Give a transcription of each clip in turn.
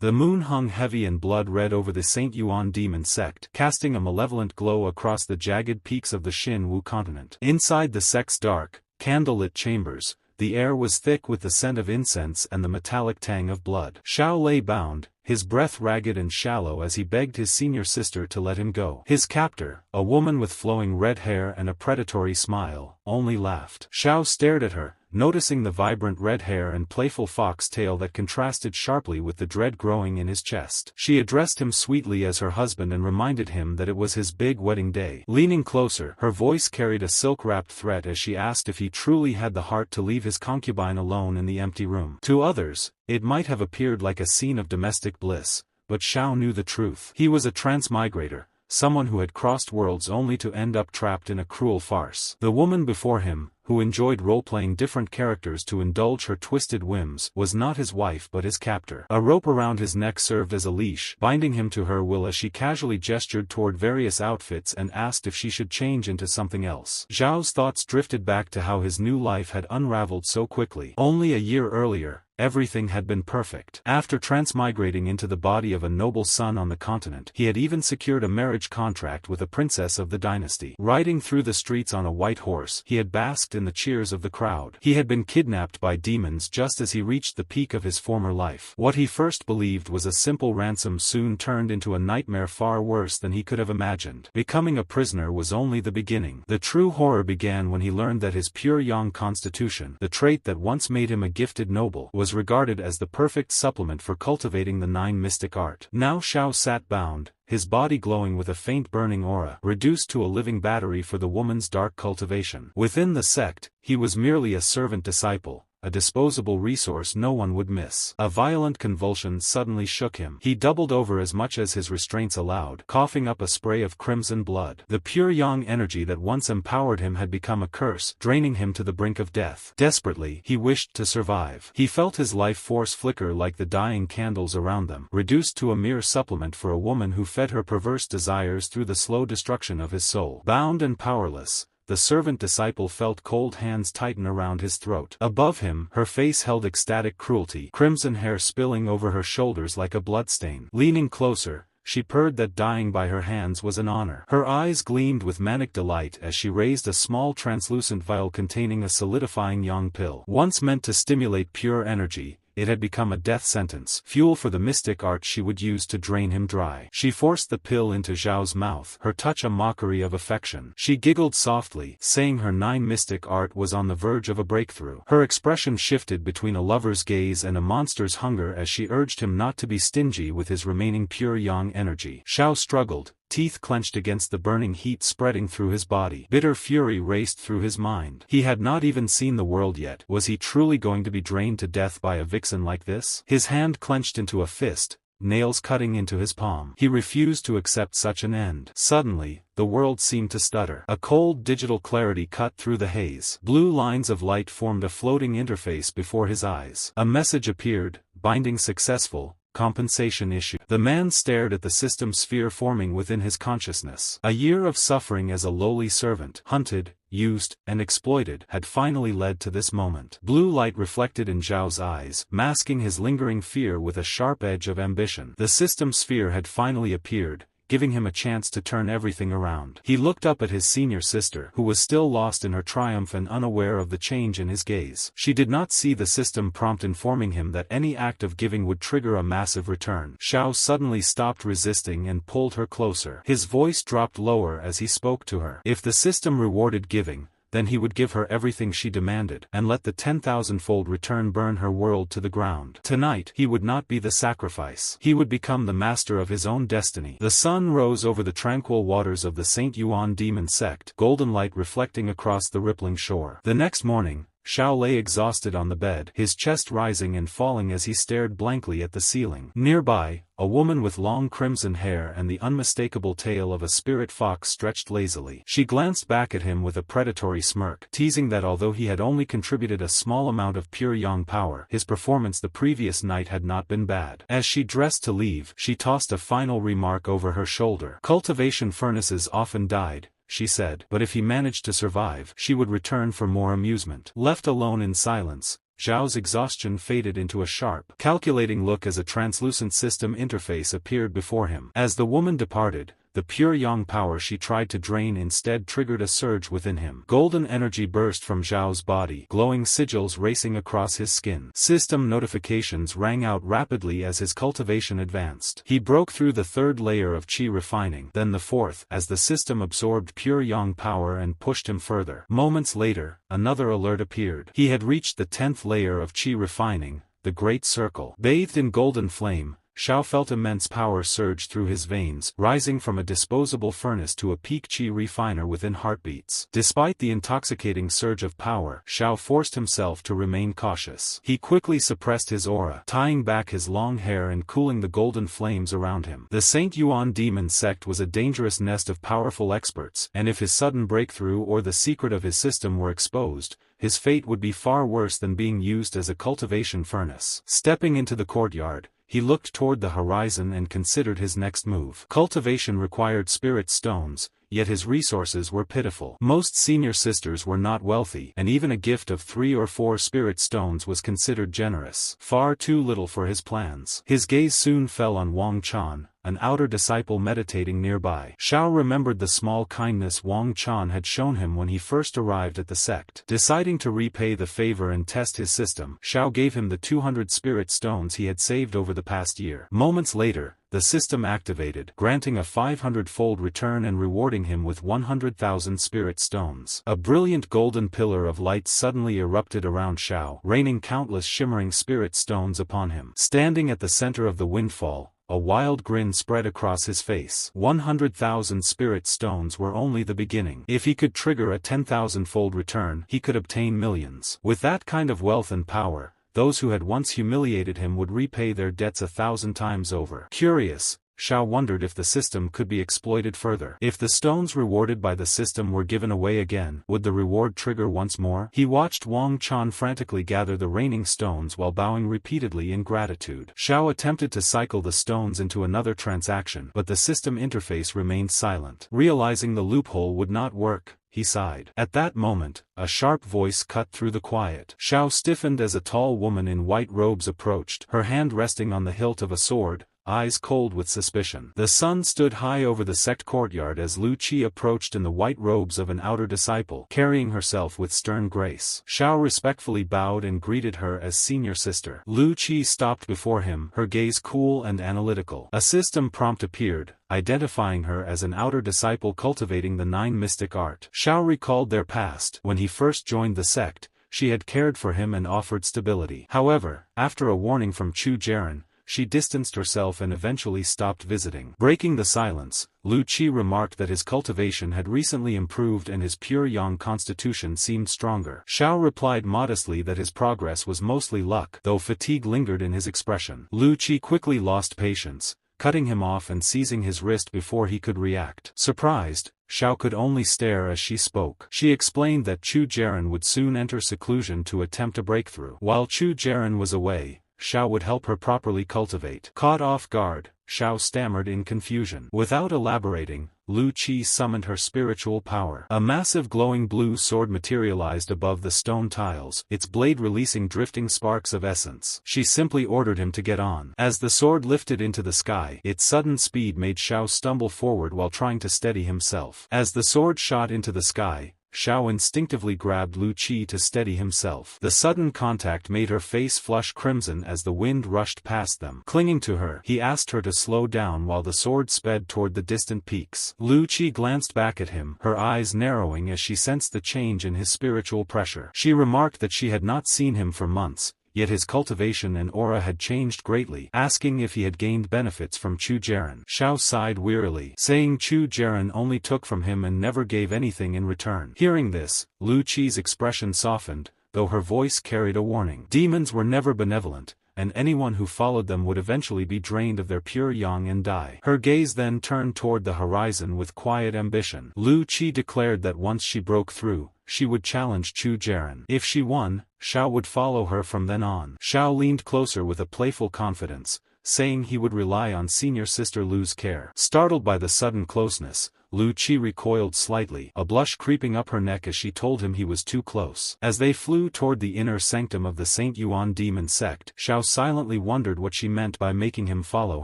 The moon hung heavy and blood-red over the St. Yuan Demon Sect, casting a malevolent glow across the jagged peaks of the Shin Wu continent. Inside the sect's dark, candle-lit chambers, the air was thick with the scent of incense and the metallic tang of blood. Zhao lay bound, his breath ragged and shallow as he begged his senior sister to let him go. His captor, a woman with flowing red hair and a predatory smile, only laughed. Zhao stared at her, noticing the vibrant red hair and playful fox tail that contrasted sharply with the dread growing in his chest. She addressed him sweetly as her husband and reminded him that it was his big wedding day. Leaning closer, her voice carried a silk-wrapped threat as she asked if he truly had the heart to leave his concubine alone in the empty room. To others, it might have appeared like a scene of domestic bliss, but Zhao knew the truth. He was a transmigrator, someone who had crossed worlds only to end up trapped in a cruel farce. The woman before him, who enjoyed role-playing different characters to indulge her twisted whims, was not his wife but his captor. A rope around his neck served as a leash, binding him to her will as she casually gestured toward various outfits and asked if she should change into something else. Zhao's thoughts drifted back to how his new life had unraveled so quickly. Only a year earlier, everything had been perfect. After transmigrating into the body of a noble son on the continent, he had even secured a marriage contract with a princess of the dynasty. Riding through the streets on a white horse, he had basked in the cheers of the crowd. He had been kidnapped by demons just as he reached the peak of his former life. What he first believed was a simple ransom soon turned into a nightmare far worse than he could have imagined. Becoming a prisoner was only the beginning. The true horror began when he learned that his pure yang constitution, the trait that once made him a gifted noble, was regarded as the perfect supplement for cultivating the 9 mystic art. Now Zhao sat bound, his body glowing with a faint burning aura, reduced to a living battery for the woman's dark cultivation. Within the sect, he was merely a servant disciple, a disposable resource no one would miss. A violent convulsion suddenly shook him. He doubled over as much as his restraints allowed, coughing up a spray of crimson blood. The pure yang energy that once empowered him had become a curse, draining him to the brink of death. Desperately, he wished to survive. He felt his life force flicker like the dying candles around them, reduced to a mere supplement for a woman who fed her perverse desires through the slow destruction of his soul. Bound and powerless, the servant disciple felt cold hands tighten around his throat. Above him, her face held ecstatic cruelty, crimson hair spilling over her shoulders like a bloodstain. Leaning closer, she purred that dying by her hands was an honor. Her eyes gleamed with manic delight as she raised a small translucent vial containing a solidifying yang pill. Once meant to stimulate pure energy, it had become a death sentence, fuel for the mystic art she would use to drain him dry. She forced the pill into Zhao's mouth, her touch a mockery of affection. She giggled softly, saying her 9 mystic art was on the verge of a breakthrough. Her expression shifted between a lover's gaze and a monster's hunger as she urged him not to be stingy with his remaining pure yang energy. Zhao struggled, teeth clenched against the burning heat spreading through his body. Bitter fury raced through his mind. He had not even seen the world yet. Was he truly going to be drained to death by a vixen like this? His hand clenched into a fist, nails cutting into his palm. He refused to accept such an end. Suddenly, the world seemed to stutter. A cold digital clarity cut through the haze. Blue lines of light formed a floating interface before his eyes. A message appeared, binding successful. Compensation issue. The man stared at the system sphere forming within his consciousness. A year of suffering as a lowly servant, hunted, used, and exploited, had finally led to this moment. Blue light reflected in Zhao's eyes, masking his lingering fear with a sharp edge of ambition. The system sphere had finally appeared, giving him a chance to turn everything around. He looked up at his senior sister, who was still lost in her triumph and unaware of the change in his gaze. She did not see the system prompt informing him that any act of giving would trigger a massive return. Zhao suddenly stopped resisting and pulled her closer. His voice dropped lower as he spoke to her. If the system rewarded giving, then he would give her everything she demanded, and let the 10,000-fold return burn her world to the ground. Tonight, he would not be the sacrifice. He would become the master of his own destiny. The sun rose over the tranquil waters of the St. Yuan Demon Sect, golden light reflecting across the rippling shore. The next morning, Zhao lay exhausted on the bed, his chest rising and falling as he stared blankly at the ceiling. Nearby, a woman with long crimson hair and the unmistakable tail of a spirit fox stretched lazily. She glanced back at him with a predatory smirk, teasing that although he had only contributed a small amount of pure yang power, his performance the previous night had not been bad. As she dressed to leave, she tossed a final remark over her shoulder. Cultivation furnaces often died, she said, but if he managed to survive, she would return for more amusement. Left alone in silence, Zhao's exhaustion faded into a sharp, calculating look as a translucent system interface appeared before him. As the woman departed, the pure yang power she tried to drain instead triggered a surge within him. Golden energy burst from Zhao's body, glowing sigils racing across his skin. System notifications rang out rapidly as his cultivation advanced. He broke through the third layer of qi refining, then the fourth, as the system absorbed pure yang power and pushed him further. Moments later, another alert appeared. He had reached the 10th layer of qi refining, the Great Circle. Bathed in golden flame, Zhao felt immense power surge through his veins, rising from a disposable furnace to a peak qi refiner within heartbeats. Despite the intoxicating surge of power, Zhao forced himself to remain cautious. He quickly suppressed his aura, tying back his long hair and cooling the golden flames around him. The St. Yuan Demon Sect was a dangerous nest of powerful experts, and if his sudden breakthrough or the secret of his system were exposed, his fate would be far worse than being used as a cultivation furnace. Stepping into the courtyard, he looked toward the horizon and considered his next move. Cultivation required spirit stones, yet his resources were pitiful. Most senior sisters were not wealthy, and even a gift of 3 or 4 spirit stones was considered generous. Far too little for his plans. His gaze soon fell on Wang Chan, an outer disciple meditating nearby. Zhao remembered the small kindness Wang Chan had shown him when he first arrived at the sect. Deciding to repay the favor and test his system, Zhao gave him the 200 spirit stones he had saved over the past year. Moments later, the system activated, granting a 500-fold return and rewarding him with 100,000 spirit stones. A brilliant golden pillar of light suddenly erupted around Zhao, raining countless shimmering spirit stones upon him. Standing at the center of the windfall, a wild grin spread across his face. 100,000 spirit stones were only the beginning. If he could trigger a 10,000-fold return, he could obtain millions. With that kind of wealth and power, those who had once humiliated him would repay their debts 1,000 times over. Curious, Zhao wondered if the system could be exploited further. If the stones rewarded by the system were given away again, would the reward trigger once more? He watched Wang Chan frantically gather the raining stones while bowing repeatedly in gratitude. Zhao attempted to cycle the stones into another transaction, but the system interface remained silent. Realizing the loophole would not work, he sighed. At that moment, a sharp voice cut through the quiet. Zhao stiffened as a tall woman in white robes approached, her hand resting on the hilt of a sword, eyes cold with suspicion. The sun stood high over the sect courtyard as Lu Qi approached in the white robes of an outer disciple, carrying herself with stern grace. Zhao respectfully bowed and greeted her as senior sister. Lu Qi stopped before him, her gaze cool and analytical. A system prompt appeared, identifying her as an outer disciple cultivating the 9 mystic art. Zhao recalled their past. When he first joined the sect, she had cared for him and offered stability. However, after a warning from Chu Jaren, she distanced herself and eventually stopped visiting. Breaking the silence, Lu Qi remarked that his cultivation had recently improved and his pure yang constitution seemed stronger. Zhao replied modestly that his progress was mostly luck, though fatigue lingered in his expression. Lu Qi quickly lost patience, cutting him off and seizing his wrist before he could react. Surprised, Zhao could only stare as she spoke. She explained that Chu Jaren would soon enter seclusion to attempt a breakthrough. While Chu Jaren was away, Zhao would help her properly cultivate. Caught off guard, Zhao stammered in confusion. Without elaborating, Lu Qi summoned her spiritual power. A massive glowing blue sword materialized above the stone tiles, its blade releasing drifting sparks of essence. She simply ordered him to get on. As the sword lifted into the sky, its sudden speed made Zhao stumble forward while trying to steady himself. As the sword shot into the sky, Zhao instinctively grabbed Lu Qi to steady himself. The sudden contact made her face flush crimson as the wind rushed past them. Clinging to her, he asked her to slow down while the sword sped toward the distant peaks. Lu Qi glanced back at him, her eyes narrowing as she sensed the change in his spiritual pressure. She remarked that she had not seen him for months, yet his cultivation and aura had changed greatly, asking if he had gained benefits from Chu Jaren. Zhao sighed wearily, saying Chu Jaren only took from him and never gave anything in return. Hearing this, Lu Qi's expression softened, though her voice carried a warning. Demons were never benevolent, and anyone who followed them would eventually be drained of their pure yang and die. Her gaze then turned toward the horizon with quiet ambition. Lu Qi declared that once she broke through, she would challenge Chu Jaren. If she won, Zhao would follow her from then on. Zhao leaned closer with a playful confidence, saying he would rely on senior sister Lu's care. Startled by the sudden closeness, Lu Qi recoiled slightly, a blush creeping up her neck as she told him he was too close. As they flew toward the inner sanctum of the Saint Yuan Demon Sect, Xiao silently wondered what she meant by making him follow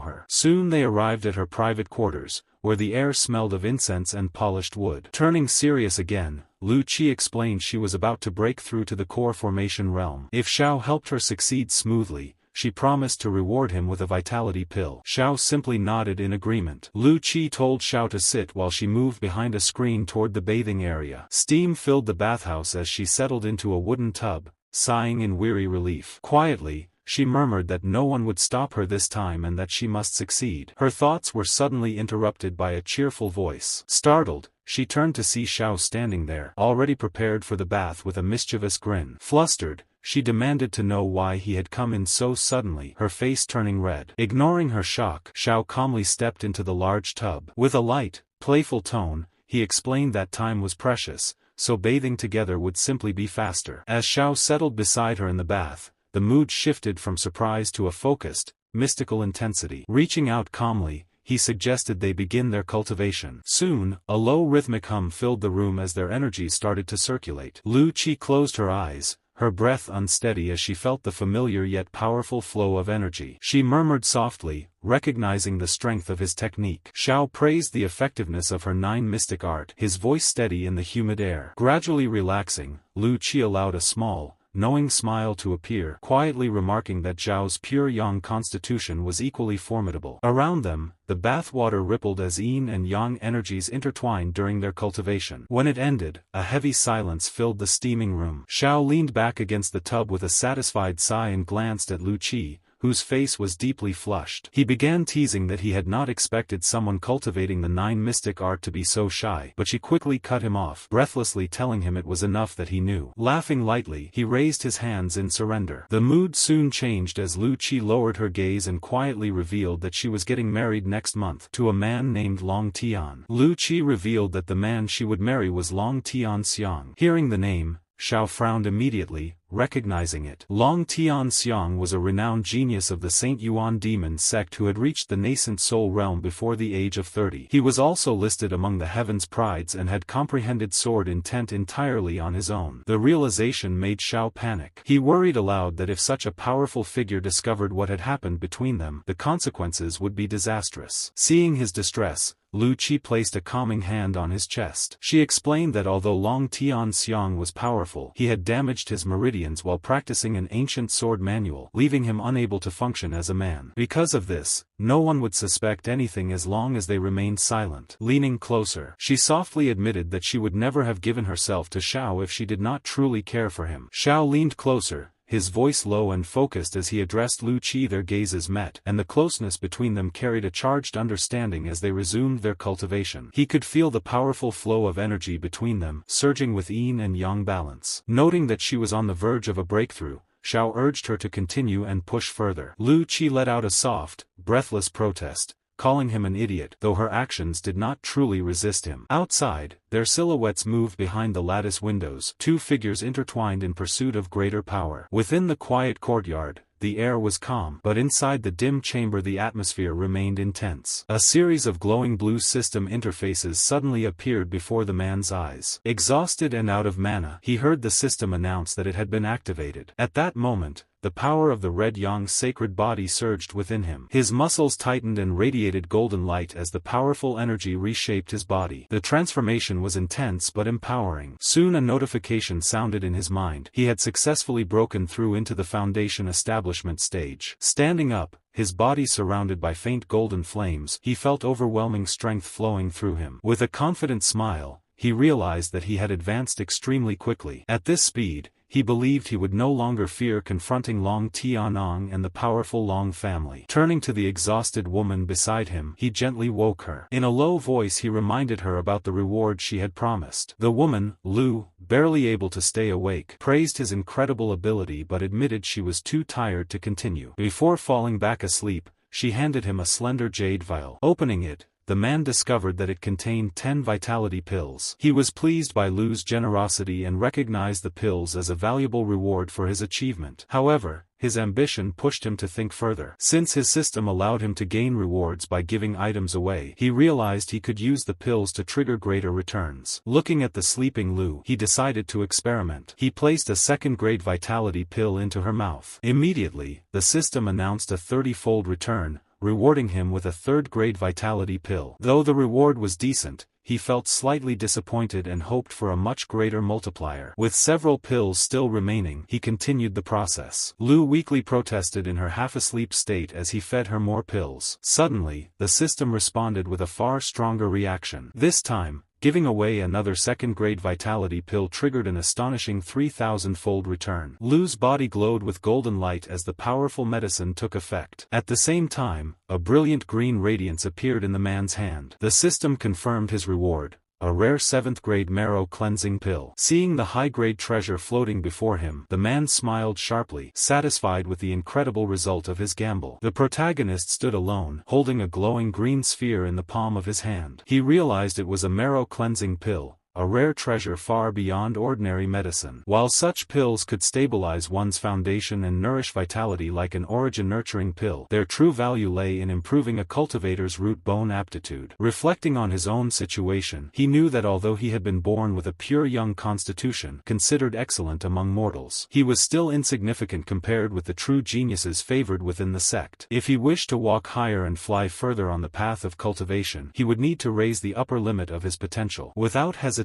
her. Soon they arrived at her private quarters, where the air smelled of incense and polished wood. Turning serious again, Lu Qi explained she was about to break through to the core formation realm. If Xiao helped her succeed smoothly, she promised to reward him with a vitality pill. Xiao simply nodded in agreement. Lu Qi told Xiao to sit while she moved behind a screen toward the bathing area. Steam filled the bathhouse as she settled into a wooden tub, sighing in weary relief. Quietly, she murmured that no one would stop her this time and that she must succeed. Her thoughts were suddenly interrupted by a cheerful voice. Startled, she turned to see Xiao standing there, already prepared for the bath with a mischievous grin. Flustered, she demanded to know why he had come in so suddenly, her face turning red. Ignoring her shock, Xiao calmly stepped into the large tub. With a light, playful tone, he explained that time was precious, so bathing together would simply be faster. As Xiao settled beside her in the bath, the mood shifted from surprise to a focused, mystical intensity. Reaching out calmly, he suggested they begin their cultivation. Soon, a low rhythmic hum filled the room as their energy started to circulate. Lu Qi closed her eyes, her breath unsteady as she felt the familiar yet powerful flow of energy. She murmured softly, recognizing the strength of his technique. Xiao praised the effectiveness of her 9 mystic art, his voice steady in the humid air. Gradually relaxing, Lu Qi allowed a small, knowing smile to appear, quietly remarking that Zhao's pure yang constitution was equally formidable. Around them, the bathwater rippled as yin and yang energies intertwined during their cultivation. When it ended, a heavy silence filled the steaming room. Xiao leaned back against the tub with a satisfied sigh and glanced at Lu Qi, whose face was deeply flushed. He began teasing that he had not expected someone cultivating the 9 mystic art to be so shy, but she quickly cut him off, breathlessly telling him it was enough that he knew. Laughing lightly, he raised his hands in surrender. The mood soon changed as Lu Qi lowered her gaze and quietly revealed that she was getting married next month to a man named Long Tian. Lu Qi revealed that the man she would marry was Long Tian Xiang. Hearing the name, Xiao frowned immediately, recognizing it. Long Tian Xiang was a renowned genius of the Saint Yuan Demon Sect who had reached the nascent soul realm before the age of 30. He was also listed among the Heaven's Prides and had comprehended sword intent entirely on his own. The realization made Xiao panic. He worried aloud that if such a powerful figure discovered what had happened between them, the consequences would be disastrous. Seeing his distress, Lu Qi placed a calming hand on his chest. She explained that although Long Tian Xiang was powerful, he had damaged his meridians while practicing an ancient sword manual, leaving him unable to function as a man. Because of this, no one would suspect anything as long as they remained silent. Leaning closer, she softly admitted that she would never have given herself to Xiao if she did not truly care for him. Xiao leaned closer, his voice low and focused as he addressed Lu Qi. Their gazes met, and the closeness between them carried a charged understanding as they resumed their cultivation. He could feel the powerful flow of energy between them, surging with yin and yang balance. Noting that she was on the verge of a breakthrough, Xiao urged her to continue and push further. Lu Qi let out a soft, breathless protest, calling him an idiot, though her actions did not truly resist him. Outside, their silhouettes moved behind the lattice windows, 2 figures intertwined in pursuit of greater power. Within the quiet courtyard, the air was calm, but inside the dim chamber the atmosphere remained intense. A series of glowing blue system interfaces suddenly appeared before the man's eyes. Exhausted and out of mana, he heard the system announce that it had been activated. At that moment, the power of the red yang sacred body surged within him. His muscles tightened and radiated golden light as the powerful energy reshaped his body. The transformation was intense but empowering. Soon a notification sounded in his mind. He had successfully broken through into the foundation establishment stage. Standing up, his body surrounded by faint golden flames, he felt overwhelming strength flowing through him. With a confident smile, he realized that he had advanced extremely quickly. At this speed, he believed he would no longer fear confronting Long Tianong and the powerful Long family. Turning to the exhausted woman beside him, he gently woke her. In a low voice he reminded her about the reward she had promised. The woman, Lu, barely able to stay awake, praised his incredible ability but admitted she was too tired to continue. Before falling back asleep, she handed him a slender jade vial. Opening it, the man discovered that it contained 10 vitality pills. He was pleased by Lu's generosity and recognized the pills as a valuable reward for his achievement. However, his ambition pushed him to think further. Since his system allowed him to gain rewards by giving items away, he realized he could use the pills to trigger greater returns. Looking at the sleeping Lu, he decided to experiment. He placed a second-grade vitality pill into her mouth. Immediately, the system announced a 30-fold return, rewarding him with a third-grade vitality pill. Though the reward was decent, he felt slightly disappointed and hoped for a much greater multiplier. With several pills still remaining, he continued the process. Lu weakly protested in her half-asleep state as he fed her more pills. Suddenly, the system responded with a far stronger reaction. This time, giving away another second-grade vitality pill triggered an astonishing 3,000-fold return. Lu's body glowed with golden light as the powerful medicine took effect. At the same time, a brilliant green radiance appeared in the man's hand. The system confirmed his reward, a rare 7th-grade marrow cleansing pill. Seeing the high-grade treasure floating before him, the man smiled sharply, satisfied with the incredible result of his gamble. The protagonist stood alone, holding a glowing green sphere in the palm of his hand. He realized it was a marrow cleansing pill, a rare treasure far beyond ordinary medicine. While such pills could stabilize one's foundation and nourish vitality like an origin-nurturing pill, their true value lay in improving a cultivator's root bone aptitude. Reflecting on his own situation, he knew that although he had been born with a pure young constitution, considered excellent among mortals, he was still insignificant compared with the true geniuses favored within the sect. If he wished to walk higher and fly further on the path of cultivation, he would need to raise the upper limit of his potential. Without hesitation,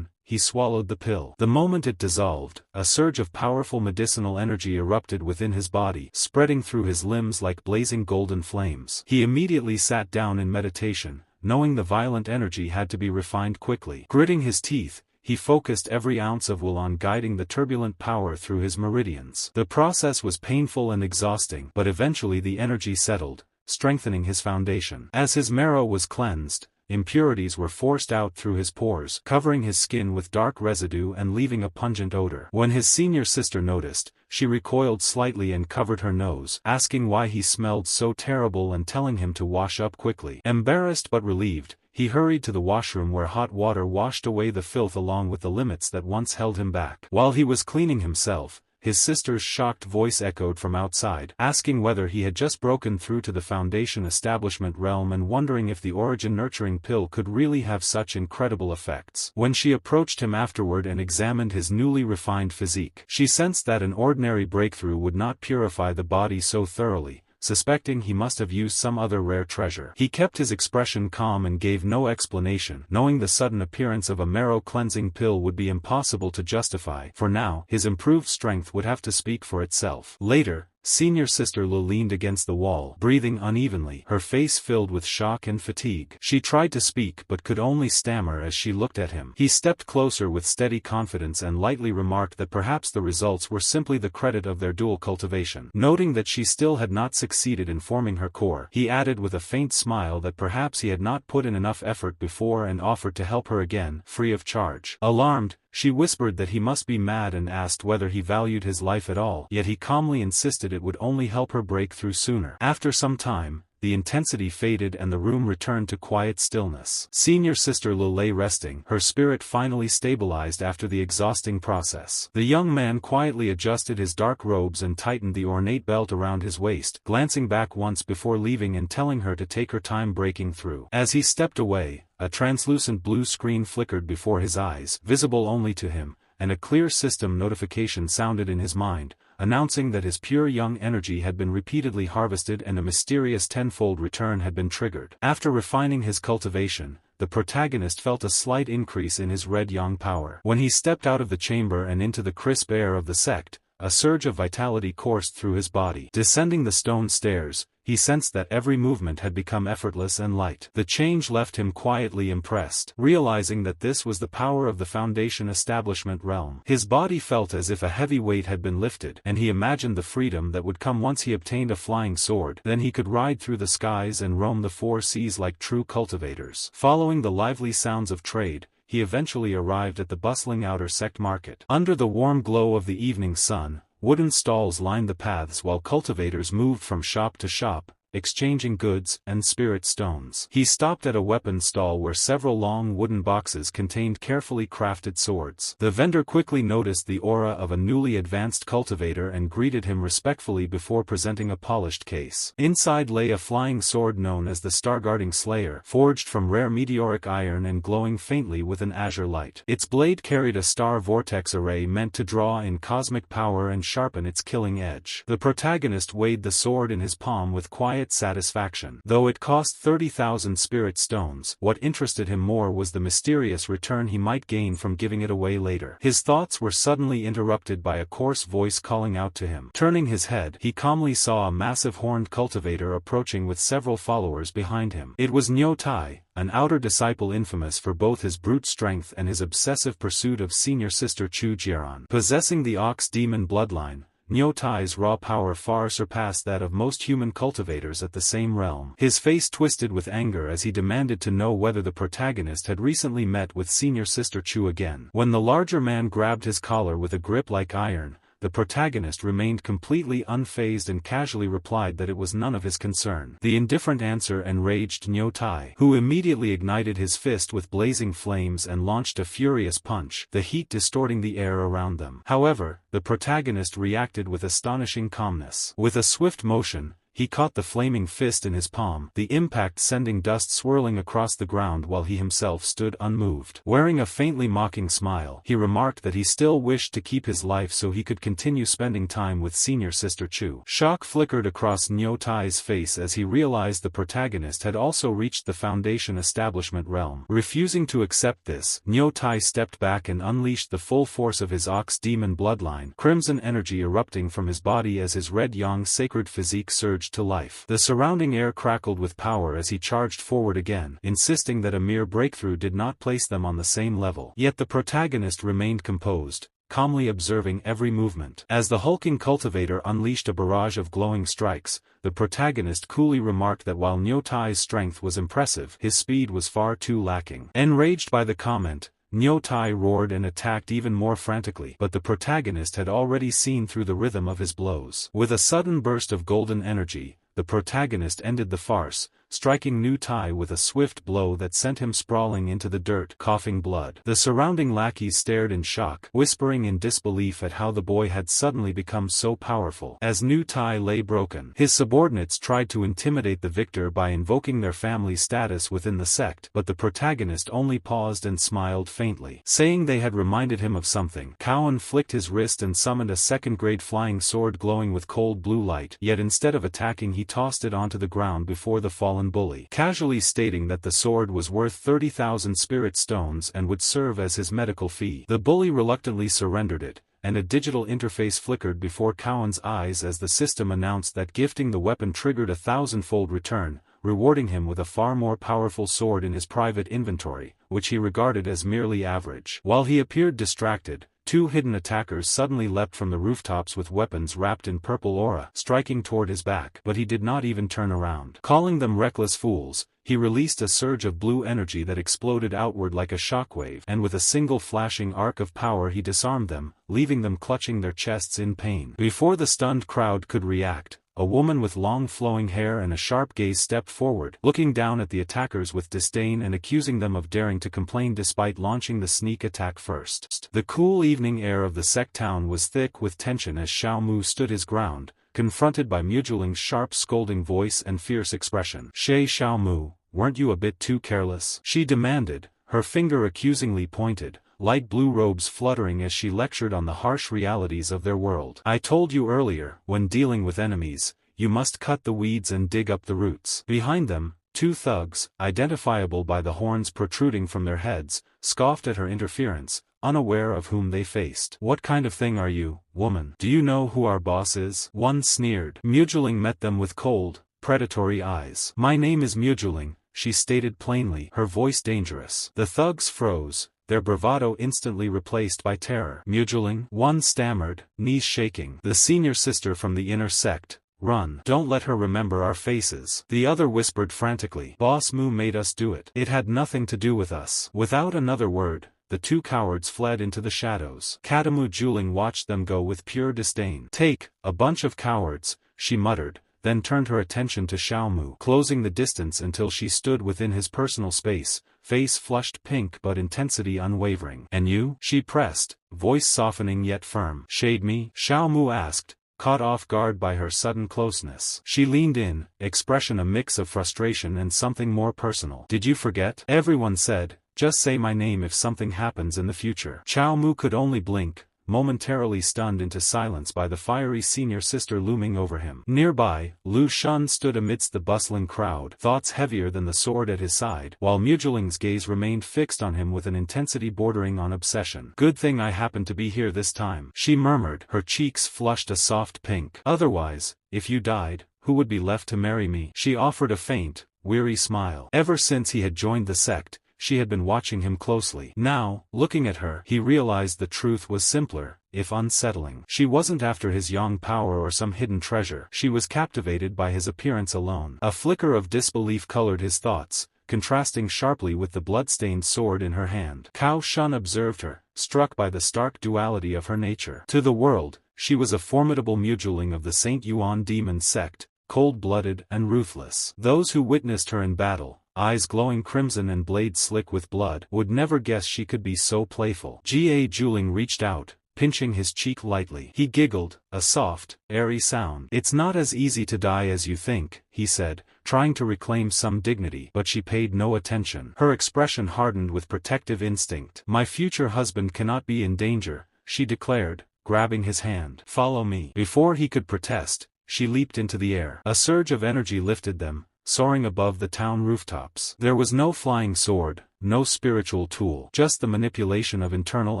he swallowed the pill. The moment it dissolved, a surge of powerful medicinal energy erupted within his body, spreading through his limbs like blazing golden flames. He immediately sat down in meditation, knowing the violent energy had to be refined quickly. Gritting his teeth, he focused every ounce of will on guiding the turbulent power through his meridians. The process was painful and exhausting, but eventually the energy settled, strengthening his foundation. As his marrow was cleansed, impurities were forced out through his pores, covering his skin with dark residue and leaving a pungent odor. When his senior sister noticed, she recoiled slightly and covered her nose, asking why he smelled so terrible and telling him to wash up quickly. Embarrassed but relieved, he hurried to the washroom where hot water washed away the filth along with the limits that once held him back. While he was cleaning himself, his sister's shocked voice echoed from outside, asking whether he had just broken through to the Foundation establishment realm and wondering if the origin-nurturing pill could really have such incredible effects. When she approached him afterward and examined his newly refined physique, she sensed that an ordinary breakthrough would not purify the body so thoroughly, suspecting he must have used some other rare treasure. He kept his expression calm and gave no explanation, knowing the sudden appearance of a marrow-cleansing pill would be impossible to justify. For now, his improved strength would have to speak for itself. Later, senior sister Lu leaned against the wall, breathing unevenly, her face filled with shock and fatigue. She tried to speak but could only stammer as she looked at him. He stepped closer with steady confidence and lightly remarked that perhaps the results were simply the credit of their dual cultivation. Noting that she still had not succeeded in forming her core, he added with a faint smile that perhaps he had not put in enough effort before and offered to help her again, free of charge. Alarmed, she whispered that he must be mad and asked whether he valued his life at all, yet he calmly insisted it would only help her break through sooner. After some time, the intensity faded and the room returned to quiet stillness. Senior sister Lu lay resting, her spirit finally stabilized after the exhausting process. The young man quietly adjusted his dark robes and tightened the ornate belt around his waist, glancing back once before leaving and telling her to take her time breaking through. As he stepped away, a translucent blue screen flickered before his eyes, visible only to him, and a clear system notification sounded in his mind, announcing that his pure young energy had been repeatedly harvested and a mysterious tenfold return had been triggered. After refining his cultivation, the protagonist felt a slight increase in his red yang power. When he stepped out of the chamber and into the crisp air of the sect, a surge of vitality coursed through his body. Descending the stone stairs, he sensed that every movement had become effortless and light. The change left him quietly impressed. Realizing that this was the power of the Foundation establishment realm, his body felt as if a heavy weight had been lifted, and he imagined the freedom that would come once he obtained a flying sword. Then he could ride through the skies and roam the four seas like true cultivators. Following the lively sounds of trade, he eventually arrived at the bustling outer sect market. Under the warm glow of the evening sun, wooden stalls lined the paths while cultivators moved from shop to shop, exchanging goods and spirit stones. He stopped at a weapons stall where several long wooden boxes contained carefully crafted swords. The vendor quickly noticed the aura of a newly advanced cultivator and greeted him respectfully before presenting a polished case. Inside lay a flying sword known as the Starguarding Slayer, forged from rare meteoric iron and glowing faintly with an azure light. Its blade carried a star vortex array meant to draw in cosmic power and sharpen its killing edge. The protagonist weighed the sword in his palm with quiet satisfaction. Though it cost 30,000 spirit stones, what interested him more was the mysterious return he might gain from giving it away later. His thoughts were suddenly interrupted by a coarse voice calling out to him. Turning his head, he calmly saw a massive horned cultivator approaching with several followers behind him. It was Nyo Tai, an outer disciple infamous for both his brute strength and his obsessive pursuit of senior sister Chu Jieran. Possessing the ox demon bloodline, Nyo Tai's raw power far surpassed that of most human cultivators at the same realm. His face twisted with anger as he demanded to know whether the protagonist had recently met with senior sister Chu again. When the larger man grabbed his collar with a grip like iron, the protagonist remained completely unfazed and casually replied that it was none of his concern. The indifferent answer enraged Nyo Tai, who immediately ignited his fist with blazing flames and launched a furious punch, the heat distorting the air around them. However, the protagonist reacted with astonishing calmness. With a swift motion, he caught the flaming fist in his palm, the impact sending dust swirling across the ground while he himself stood unmoved. Wearing a faintly mocking smile, he remarked that he still wished to keep his life so he could continue spending time with senior sister Chu. Shock flickered across Nyo Tai's face as he realized the protagonist had also reached the Foundation establishment realm. Refusing to accept this, Nyo Tai stepped back and unleashed the full force of his ox demon bloodline, crimson energy erupting from his body as his red yang sacred physique surged to life. The surrounding air crackled with power as he charged forward again, insisting that a mere breakthrough did not place them on the same level. Yet the protagonist remained composed, calmly observing every movement. As the hulking cultivator unleashed a barrage of glowing strikes, the protagonist coolly remarked that while Nyo Tai's strength was impressive, his speed was far too lacking. Enraged by the comment, Nyo Tai roared and attacked even more frantically, but the protagonist had already seen through the rhythm of his blows. With a sudden burst of golden energy, the protagonist ended the farce, striking Nyo Tai with a swift blow that sent him sprawling into the dirt, coughing blood. The surrounding lackeys stared in shock, whispering in disbelief at how the boy had suddenly become so powerful. As Nyo Tai lay broken, his subordinates tried to intimidate the victor by invoking their family status within the sect, but the protagonist only paused and smiled faintly. Saying they had reminded him of something, Cowan flicked his wrist and summoned a second-grade flying sword glowing with cold blue light, yet instead of attacking he tossed it onto the ground before the fallen bully, casually stating that the sword was worth 30,000 spirit stones and would serve as his medical fee. The bully reluctantly surrendered it, and a digital interface flickered before Cowan's eyes as the system announced that gifting the weapon triggered a 1,000-fold return, rewarding him with a far more powerful sword in his private inventory, which he regarded as merely average. While he appeared distracted, two hidden attackers suddenly leapt from the rooftops with weapons wrapped in purple aura, striking toward his back, but he did not even turn around. Calling them reckless fools, he released a surge of blue energy that exploded outward like a shockwave, and with a single flashing arc of power he disarmed them, leaving them clutching their chests in pain. Before the stunned crowd could react, a woman with long flowing hair and a sharp gaze stepped forward, looking down at the attackers with disdain and accusing them of daring to complain despite launching the sneak attack first. The cool evening air of the sect town was thick with tension as Zhao Mu stood his ground, confronted by Mujuling's sharp scolding voice and fierce expression. Zhao Mu, weren't you a bit too careless? She demanded, her finger accusingly pointed, light blue robes fluttering as she lectured on the harsh realities of their world. I told you earlier, when dealing with enemies, you must cut the weeds and dig up the roots. Behind them, two thugs, identifiable by the horns protruding from their heads, scoffed at her interference, unaware of whom they faced. What kind of thing are you, woman? Do you know who our boss is? One sneered. Mujuling met them with cold, predatory eyes. My name is Mujuling, she stated plainly, her voice dangerous. The thugs froze, their bravado instantly replaced by terror. Mujuling, one stammered, knees shaking. The senior sister from the inner sect. Run. Don't let her remember our faces. The other whispered frantically. Boss Mu made us do it. It had nothing to do with us. Without another word, the two cowards fled into the shadows. Katamu Juling watched them go with pure disdain. Take, a bunch of cowards, she muttered, then turned her attention to Zhao Mu, closing the distance until she stood within his personal space, face flushed pink but intensity unwavering. "And you?" she pressed, voice softening yet firm. "Shade me?" Zhao Mu asked, caught off guard by her sudden closeness. She leaned in, expression a mix of frustration and something more personal. "Did you forget?" Everyone said, "Just say my name if something happens in the future." Zhao Mu could only blink, momentarily stunned into silence by the fiery senior sister looming over him. Nearby, Lu Shun stood amidst the bustling crowd, thoughts heavier than the sword at his side, while Mujuling's gaze remained fixed on him with an intensity bordering on obsession. "Good thing I happened to be here this time," she murmured, her cheeks flushed a soft pink. "Otherwise, if you died, who would be left to marry me?" She offered a faint, weary smile. Ever since he had joined the sect, she had been watching him closely. Now, looking at her, he realized the truth was simpler, if unsettling. She wasn't after his young power or some hidden treasure. She was captivated by his appearance alone. A flicker of disbelief colored his thoughts, contrasting sharply with the blood-stained sword in her hand. Cao Shun observed her, struck by the stark duality of her nature. To the world, she was a formidable Mujuling of the Saint Yuan Demon Sect, cold-blooded and ruthless. Those who witnessed her in battle, eyes glowing crimson and blades slick with blood, would never guess she could be so playful. Jie Juling reached out, pinching his cheek lightly. He giggled, a soft, airy sound. "It's not as easy to die as you think," he said, trying to reclaim some dignity, but she paid no attention. Her expression hardened with protective instinct. "My future husband cannot be in danger," she declared, grabbing his hand. "Follow me." Before he could protest, she leaped into the air. A surge of energy lifted them, soaring above the town rooftops. There was no flying sword, no spiritual tool, just the manipulation of internal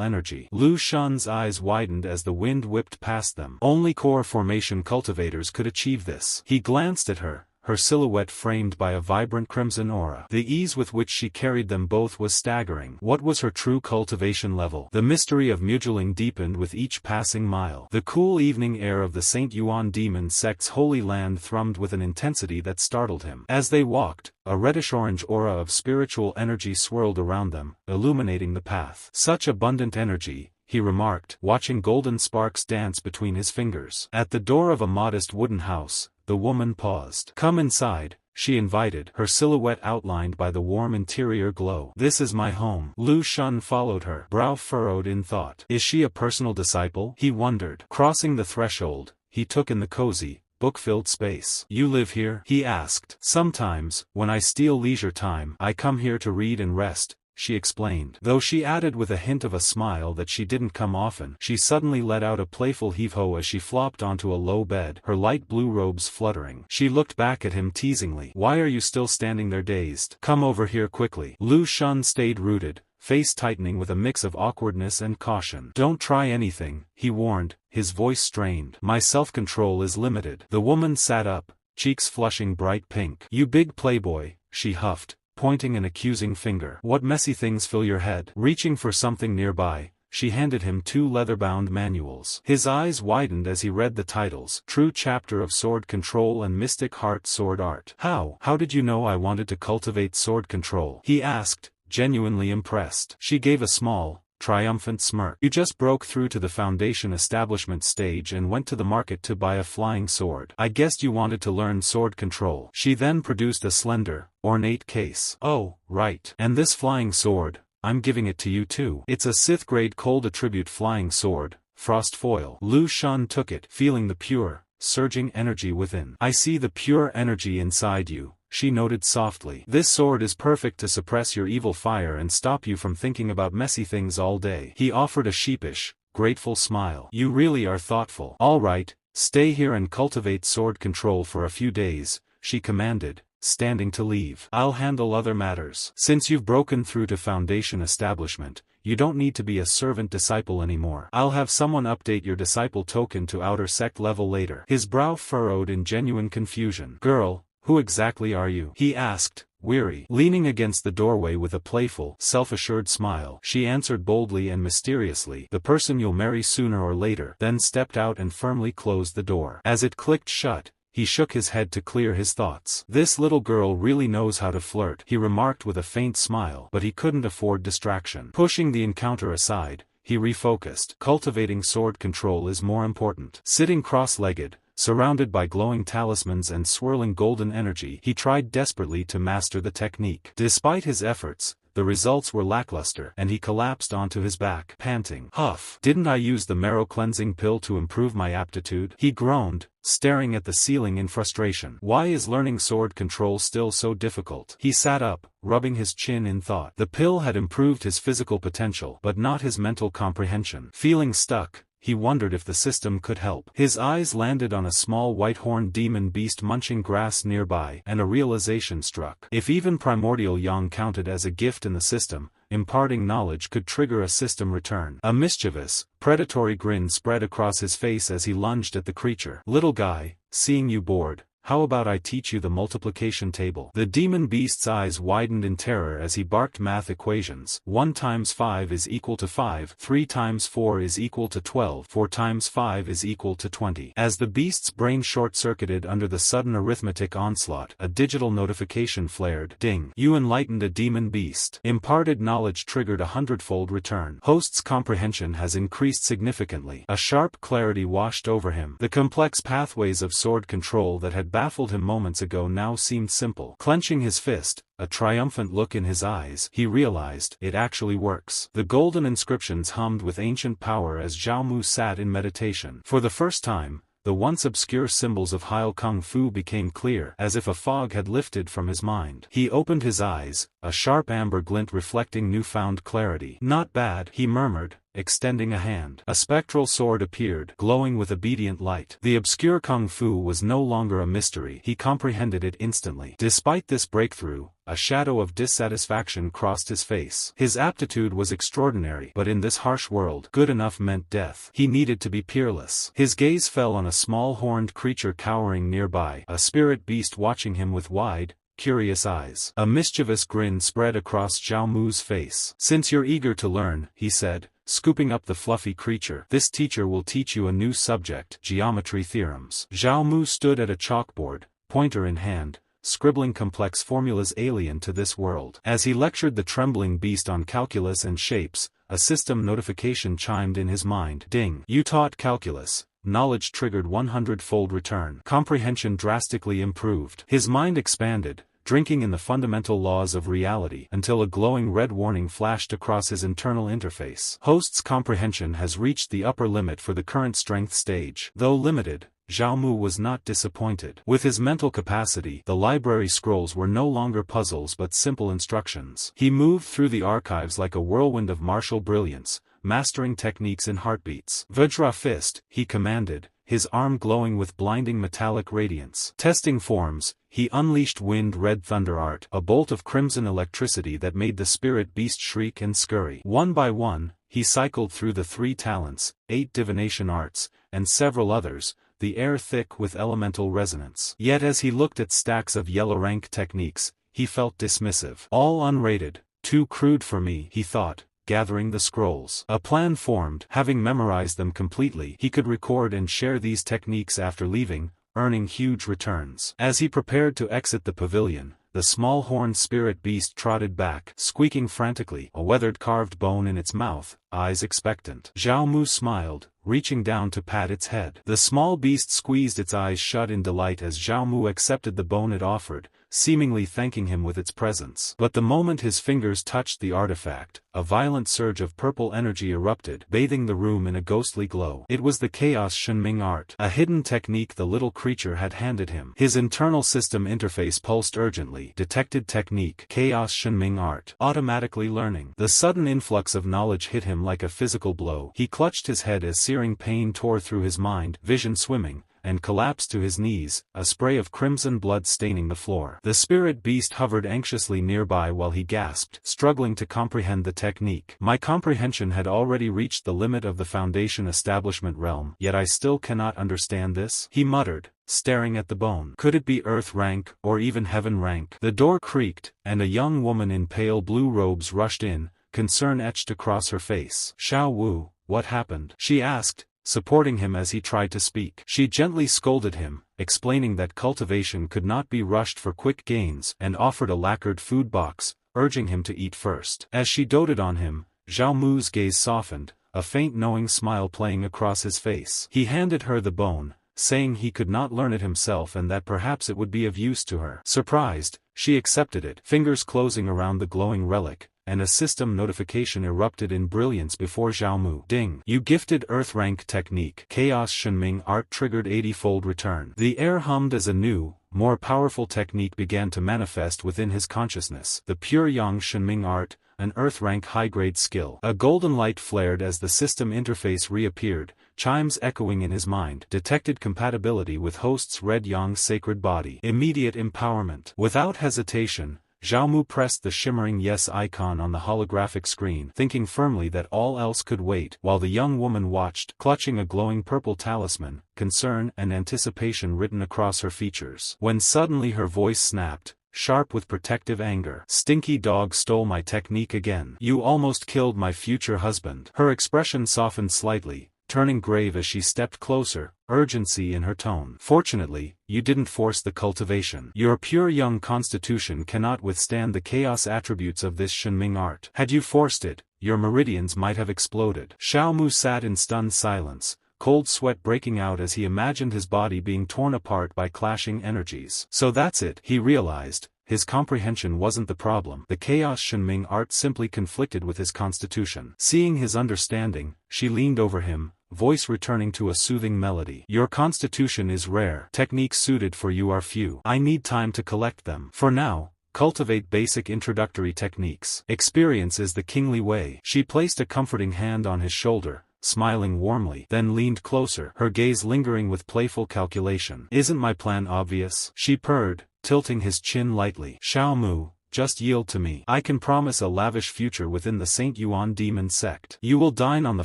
energy. Lu Shun's eyes widened as the wind whipped past them. Only core formation cultivators could achieve this. He glanced at her, her silhouette framed by a vibrant crimson aura. The ease with which she carried them both was staggering. What was her true cultivation level? The mystery of Mujuling deepened with each passing mile. The cool evening air of the Saint Yuan Demon Sect's holy land thrummed with an intensity that startled him. As they walked, a reddish-orange aura of spiritual energy swirled around them, illuminating the path. "Such abundant energy," he remarked, watching golden sparks dance between his fingers. At the door of a modest wooden house, the woman paused. "Come inside," she invited, her silhouette outlined by the warm interior glow. "This is my home." Lu Shun followed her, brow furrowed in thought. Is she a personal disciple? He wondered. Crossing the threshold, he took in the cozy, book-filled space. "You live here?" he asked. "Sometimes, when I steal leisure time, I come here to read and rest," she explained. Though she added with a hint of a smile that she didn't come often, she suddenly let out a playful heave-ho as she flopped onto a low bed, her light blue robes fluttering. She looked back at him teasingly. "Why are you still standing there dazed? Come over here quickly." Lu Shun stayed rooted, face tightening with a mix of awkwardness and caution. "Don't try anything," he warned, his voice strained. "My self-control is limited." The woman sat up, cheeks flushing bright pink. "You big playboy," she huffed, pointing an accusing finger. "What messy things fill your head?" Reaching for something nearby, she handed him 2 leather-bound manuals. His eyes widened as he read the titles. True Chapter of Sword Control and Mystic Heart Sword Art. How did you know I wanted to cultivate sword control?" he asked, genuinely impressed. She gave a small, triumphant smirk. "You just broke through to the foundation establishment stage and went to the market to buy a flying sword. I guessed you wanted to learn sword control." She then produced a slender, ornate case. "Oh, right. And this flying sword, I'm giving it to you too. It's a Sith-grade cold attribute flying sword, frost foil." Lu Shun took it, feeling the pure, surging energy within. "I see the pure energy inside you," she noted softly. "This sword is perfect to suppress your evil fire and stop you from thinking about messy things all day." He offered a sheepish, grateful smile. "You really are thoughtful." "All right, stay here and cultivate sword control for a few days," she commanded, standing to leave. "I'll handle other matters. Since you've broken through to Foundation establishment, you don't need to be a servant disciple anymore. I'll have someone update your disciple token to outer sect level later." His brow furrowed in genuine confusion. "Girl, who exactly are you?" he asked, weary. Leaning against the doorway with a playful, self-assured smile, she answered boldly and mysteriously, "The person you'll marry sooner or later," then stepped out and firmly closed the door. As it clicked shut, he shook his head to clear his thoughts. "This little girl really knows how to flirt," he remarked with a faint smile, but he couldn't afford distraction. Pushing the encounter aside, he refocused. Cultivating sword control is more important. Sitting cross-legged, Surrounded by glowing talismans and swirling golden energy, he tried desperately to master the technique. Despite his efforts, the results were lackluster, and he collapsed onto his back, panting. "Huff! Didn't I use the marrow cleansing pill to improve my aptitude?" he groaned, staring at the ceiling in frustration. Why is learning sword control still so difficult? He sat up, rubbing his chin in thought. The pill had improved his physical potential, but not his mental comprehension. Feeling stuck, he wondered if the system could help. His eyes landed on a small white-horned demon beast munching grass nearby, and a realization struck. If even primordial yang counted as a gift in the system, imparting knowledge could trigger a system return. A mischievous, predatory grin spread across his face as he lunged at the creature. "Little guy, seeing you bored, how about I teach you the multiplication table?" The demon beast's eyes widened in terror as he barked math equations. 1 times 5 is equal to 5, 3 times 4 is equal to 12, 4 times 5 is equal to 20. As the beast's brain short-circuited under the sudden arithmetic onslaught, a digital notification flared. Ding! You enlightened a demon beast. Imparted knowledge triggered a 100-fold return. Host's comprehension has increased significantly. A sharp clarity washed over him. The complex pathways of sword control that had baffled him moments ago now seemed simple. Clenching his fist, a triumphant look in his eyes, he realized, it actually works. The golden inscriptions hummed with ancient power as Zhao Mu sat in meditation. For the first time, the once obscure symbols of Heil Kung Fu became clear, as if a fog had lifted from his mind. He opened his eyes, a sharp amber glint reflecting newfound clarity. "Not bad," he murmured, extending a hand. A spectral sword appeared, glowing with obedient light. The obscure kung fu was no longer a mystery. He comprehended it instantly. Despite this breakthrough, a shadow of dissatisfaction crossed his face. His aptitude was extraordinary, but in this harsh world, good enough meant death. He needed to be peerless. His gaze fell on a small horned creature cowering nearby, a spirit beast watching him with wide, curious eyes. A mischievous grin spread across Zhao Mu's face. "Since you're eager to learn," he said, scooping up the fluffy creature, "this teacher will teach you a new subject, geometry theorems." Zhao Mu stood at a chalkboard, pointer in hand, scribbling complex formulas alien to this world. As he lectured the trembling beast on calculus and shapes, a system notification chimed in his mind. Ding! You taught calculus. Knowledge triggered 100-fold return. Comprehension drastically improved. His mind expanded, drinking in the fundamental laws of reality, until a glowing red warning flashed across his internal interface. Host's comprehension has reached the upper limit for the current strength stage. Though limited, Zhao Mu was not disappointed. With his mental capacity, the library scrolls were no longer puzzles but simple instructions. He moved through the archives like a whirlwind of martial brilliance, mastering techniques in heartbeats. "Vajra fist," he commanded, his arm glowing with blinding metallic radiance. Testing forms, he unleashed wind-red thunder art, a bolt of crimson electricity that made the spirit beast shriek and scurry. One by one, he cycled through the 3 talents, 8 divination arts, and several others, the air thick with elemental resonance. Yet as he looked at stacks of yellow rank techniques, he felt dismissive. All unrated, too crude for me, he thought, gathering the scrolls. A plan formed. Having memorized them completely, he could record and share these techniques after leaving, earning huge returns. As he prepared to exit the pavilion, the small horned spirit beast trotted back, squeaking frantically, a weathered carved bone in its mouth, eyes expectant. Zhao Mu smiled, reaching down to pat its head. The small beast squeezed its eyes shut in delight as Zhao Mu accepted the bone it offered, seemingly thanking him with its presence. But the moment his fingers touched the artifact, a violent surge of purple energy erupted, bathing the room in a ghostly glow. It was the Chaos Shenming art, a hidden technique the little creature had handed him. His internal system interface pulsed urgently. Detected technique, Chaos Shenming art. Automatically learning. The sudden influx of knowledge hit him like a physical blow. He clutched his head as searing pain tore through his mind, vision swimming, and collapsed to his knees, a spray of crimson blood staining the floor. The spirit beast hovered anxiously nearby while he gasped, struggling to comprehend the technique. My comprehension had already reached the limit of the Foundation establishment realm, yet I still cannot understand this, he muttered, staring at the bone. Could it be Earth rank, or even Heaven rank? The door creaked, and a young woman in pale blue robes rushed in, concern etched across her face. "Xiao Wu, what happened?" she asked, supporting him as he tried to speak. She gently scolded him, explaining that cultivation could not be rushed for quick gains, and offered a lacquered food box, urging him to eat first. As she doted on him, Zhao Mu's gaze softened, a faint knowing smile playing across his face. He handed her the bone, saying he could not learn it himself and that perhaps it would be of use to her. Surprised, she accepted it, fingers closing around the glowing relic, and a system notification erupted in brilliance before Zhao Mu. Ding! You gifted Earth rank technique. Chaos Shenming art triggered 80-fold return. The air hummed as a new, more powerful technique began to manifest within his consciousness. The pure Yang Shenming art, an Earth rank high-grade skill. A golden light flared as the system interface reappeared, chimes echoing in his mind. Detected compatibility with host's red Yang sacred body. Immediate empowerment. Without hesitation, Zhao Mu pressed the shimmering yes icon on the holographic screen, thinking firmly that all else could wait, while the young woman watched, clutching a glowing purple talisman, concern and anticipation written across her features. When suddenly her voice snapped, sharp with protective anger. Stinky dog stole my technique again. You almost killed my future husband. Her expression softened slightly, turning grave as she stepped closer, urgency in her tone. Fortunately, you didn't force the cultivation. Your pure young constitution cannot withstand the chaos attributes of this Shenming art. Had you forced it, your meridians might have exploded. Zhao Mu sat in stunned silence, cold sweat breaking out as he imagined his body being torn apart by clashing energies. So that's it, he realized. His comprehension wasn't the problem. The Chaos Shenming art simply conflicted with his constitution. Seeing his understanding, she leaned over him, voice returning to a soothing melody. Your constitution is rare. Techniques suited for you are few. I need time to collect them. For now, cultivate basic introductory techniques. Experience is the kingly way. She placed a comforting hand on his shoulder, smiling warmly, then leaned closer, her gaze lingering with playful calculation. Isn't my plan obvious? She purred, tilting his chin lightly. Zhao Mu, just yield to me. I can promise a lavish future within the Saint Yuan Demon Sect. You will dine on the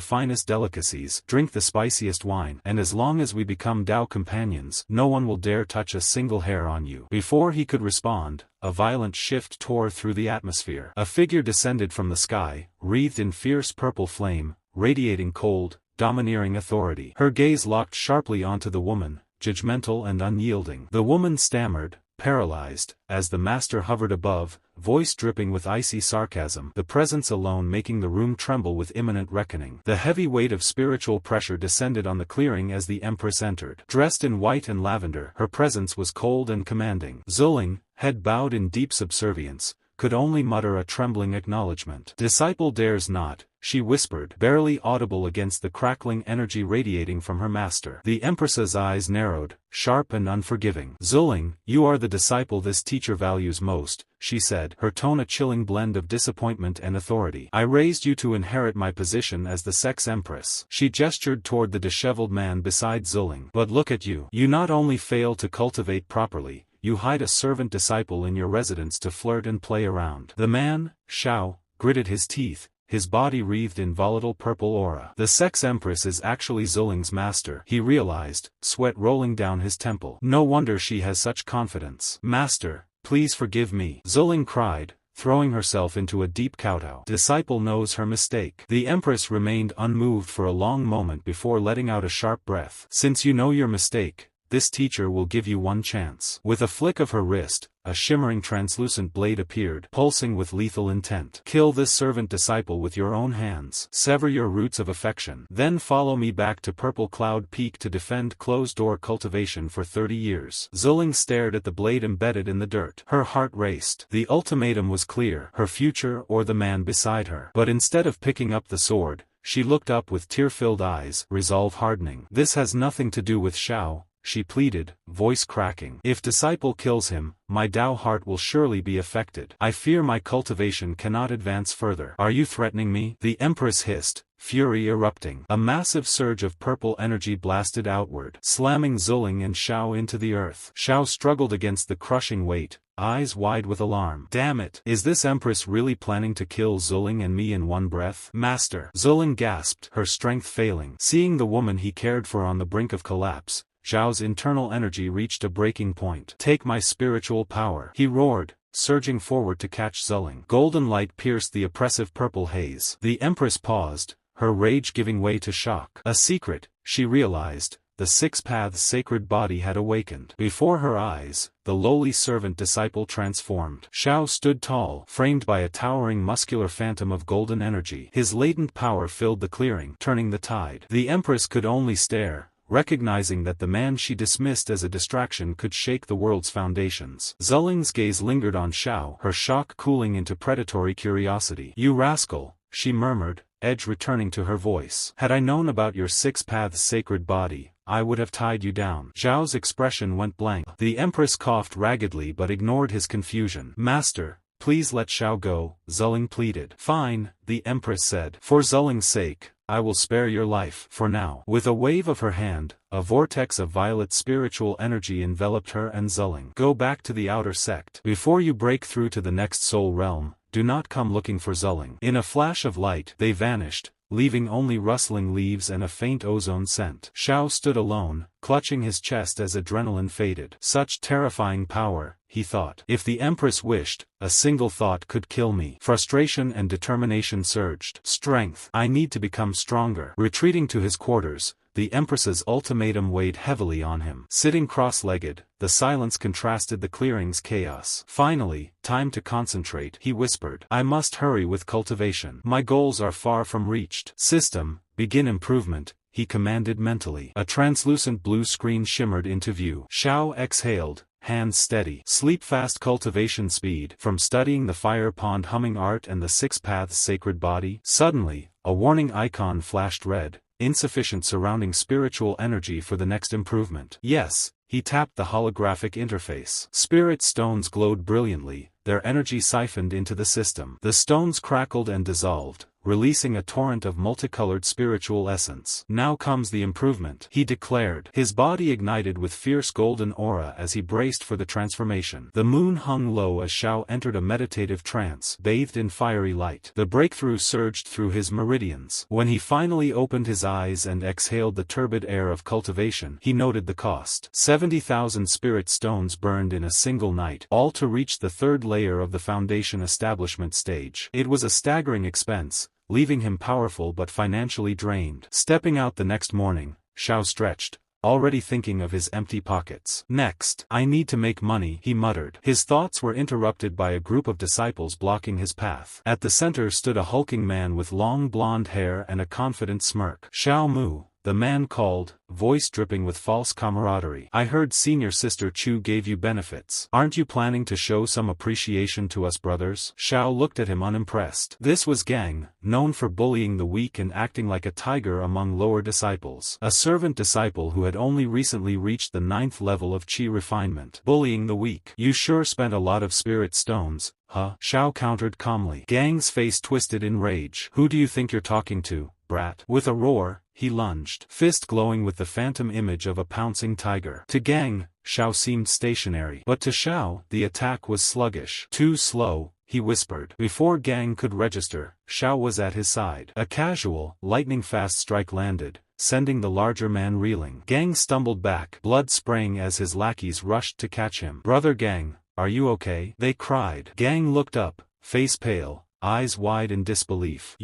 finest delicacies, drink the spiciest wine, and as long as we become Dao companions, no one will dare touch a single hair on you. Before he could respond, a violent shift tore through the atmosphere. A figure descended from the sky, wreathed in fierce purple flame, radiating cold, domineering authority. Her gaze locked sharply onto the woman, judgmental and unyielding. The woman stammered, paralyzed, as the master hovered above, voice dripping with icy sarcasm, the presence alone making the room tremble with imminent reckoning. The heavy weight of spiritual pressure descended on the clearing as the empress entered. Dressed in white and lavender, her presence was cold and commanding. Zuling, head bowed in deep subservience, could only mutter a trembling acknowledgement. Disciple dares not, she whispered, barely audible against the crackling energy radiating from her master. The empress's eyes narrowed, sharp and unforgiving. Zuling, you are the disciple this teacher values most, she said, her tone a chilling blend of disappointment and authority. I raised you to inherit my position as the sex empress. She gestured toward the disheveled man beside Zuling. But look at you. You not only fail to cultivate properly, you hide a servant disciple in your residence to flirt and play around. The man, Shao, gritted his teeth, his body wreathed in volatile purple aura. The sex empress is actually Zuling's master, he realized, sweat rolling down his temple. No wonder she has such confidence. Master, please forgive me, Zuling cried, throwing herself into a deep kowtow. Disciple knows her mistake. The empress remained unmoved for a long moment before letting out a sharp breath. Since you know your mistake, this teacher will give you one chance. With a flick of her wrist, a shimmering translucent blade appeared, pulsing with lethal intent. Kill this servant disciple with your own hands. Sever your roots of affection. Then follow me back to Purple Cloud Peak to defend closed-door cultivation for 30 years. Zuling stared at the blade embedded in the dirt. Her heart raced. The ultimatum was clear, her future or the man beside her. But instead of picking up the sword, she looked up with tear-filled eyes, resolve hardening. This has nothing to do with Shao, she pleaded, voice cracking. If disciple kills him, my Dao heart will surely be affected. I fear my cultivation cannot advance further. Are you threatening me? The empress hissed, fury erupting. A massive surge of purple energy blasted outward, slamming Zuling and Shao into the earth. Shao struggled against the crushing weight, eyes wide with alarm. Damn it! Is this empress really planning to kill Zuling and me in one breath? Master! Zuling gasped, her strength failing. Seeing the woman he cared for on the brink of collapse, Zhao's internal energy reached a breaking point. Take my spiritual power, he roared, surging forward to catch Zuling. Golden light pierced the oppressive purple haze. The empress paused, her rage giving way to shock. A secret, she realized, the Six Paths sacred body had awakened. Before her eyes, the lowly servant disciple transformed. Shao stood tall, framed by a towering muscular phantom of golden energy. His latent power filled the clearing, turning the tide. The empress could only stare, recognizing that the man she dismissed as a distraction could shake the world's foundations. Zulling's gaze lingered on Xiao, her shock cooling into predatory curiosity. "You rascal," she murmured, edge returning to her voice. "Had I known about your six paths sacred body, I would have tied you down." Zhao's expression went blank. The Empress coughed raggedly but ignored his confusion. "Master, please let Xiao go," Zulling pleaded. "Fine," the Empress said. "For Zulling's sake, I will spare your life for now." With a wave of her hand, a vortex of violet spiritual energy enveloped her and Zulling. "Go back to the outer sect. Before you break through to the next soul realm, do not come looking for Zulling." In a flash of light, they vanished, leaving only rustling leaves and a faint ozone scent. Xiao stood alone, clutching his chest as adrenaline faded. Such terrifying power, he thought. If the Empress wished, a single thought could kill me. Frustration and determination surged. Strength. I need to become stronger. Retreating to his quarters, the Empress's ultimatum weighed heavily on him. Sitting cross-legged, the silence contrasted the clearing's chaos. "Finally, time to concentrate," he whispered. "I must hurry with cultivation. My goals are far from reached." "System, begin improvement," he commanded mentally. A translucent blue screen shimmered into view. Xiao exhaled, hands steady. "Sleep fast cultivation speed." From studying the fire pond humming art and the six paths sacred body, suddenly, a warning icon flashed red. Insufficient surrounding spiritual energy for the next improvement. Yes, he tapped the holographic interface. Spirit stones glowed brilliantly, their energy siphoned into the system. The stones crackled and dissolved, releasing a torrent of multicolored spiritual essence. "Now comes the improvement," he declared. His body ignited with fierce golden aura as he braced for the transformation. The moon hung low as Xiao entered a meditative trance, bathed in fiery light. The breakthrough surged through his meridians. When he finally opened his eyes and exhaled the turbid air of cultivation, he noted the cost. 70,000 spirit stones burned in a single night, all to reach the third layer of the foundation establishment stage. It was a staggering expense, leaving him powerful but financially drained. Stepping out the next morning, Xiao stretched, already thinking of his empty pockets. "Next, I need to make money," he muttered. His thoughts were interrupted by a group of disciples blocking his path. At the center stood a hulking man with long blonde hair and a confident smirk. "Zhao Mu," the man called, voice dripping with false camaraderie. "I heard Senior Sister Chu gave you benefits. Aren't you planning to show some appreciation to us brothers?" Xiao looked at him unimpressed. This was Gang, known for bullying the weak and acting like a tiger among lower disciples. A servant disciple who had only recently reached the 9th level of Qi refinement. Bullying the weak. "You sure spent a lot of spirit stones, huh?" Xiao countered calmly. Gang's face twisted in rage. "Who do you think you're talking to, brat?" With a roar, he lunged, fist glowing with the phantom image of a pouncing tiger. To Gang, Xiao seemed stationary. But to Xiao, the attack was sluggish. "Too slow," he whispered. Before Gang could register, Xiao was at his side. A casual, lightning-fast strike landed, sending the larger man reeling. Gang stumbled back, blood spraying as his lackeys rushed to catch him. "Brother Gang, are you okay?" they cried. Gang looked up, face pale, eyes wide in disbelief.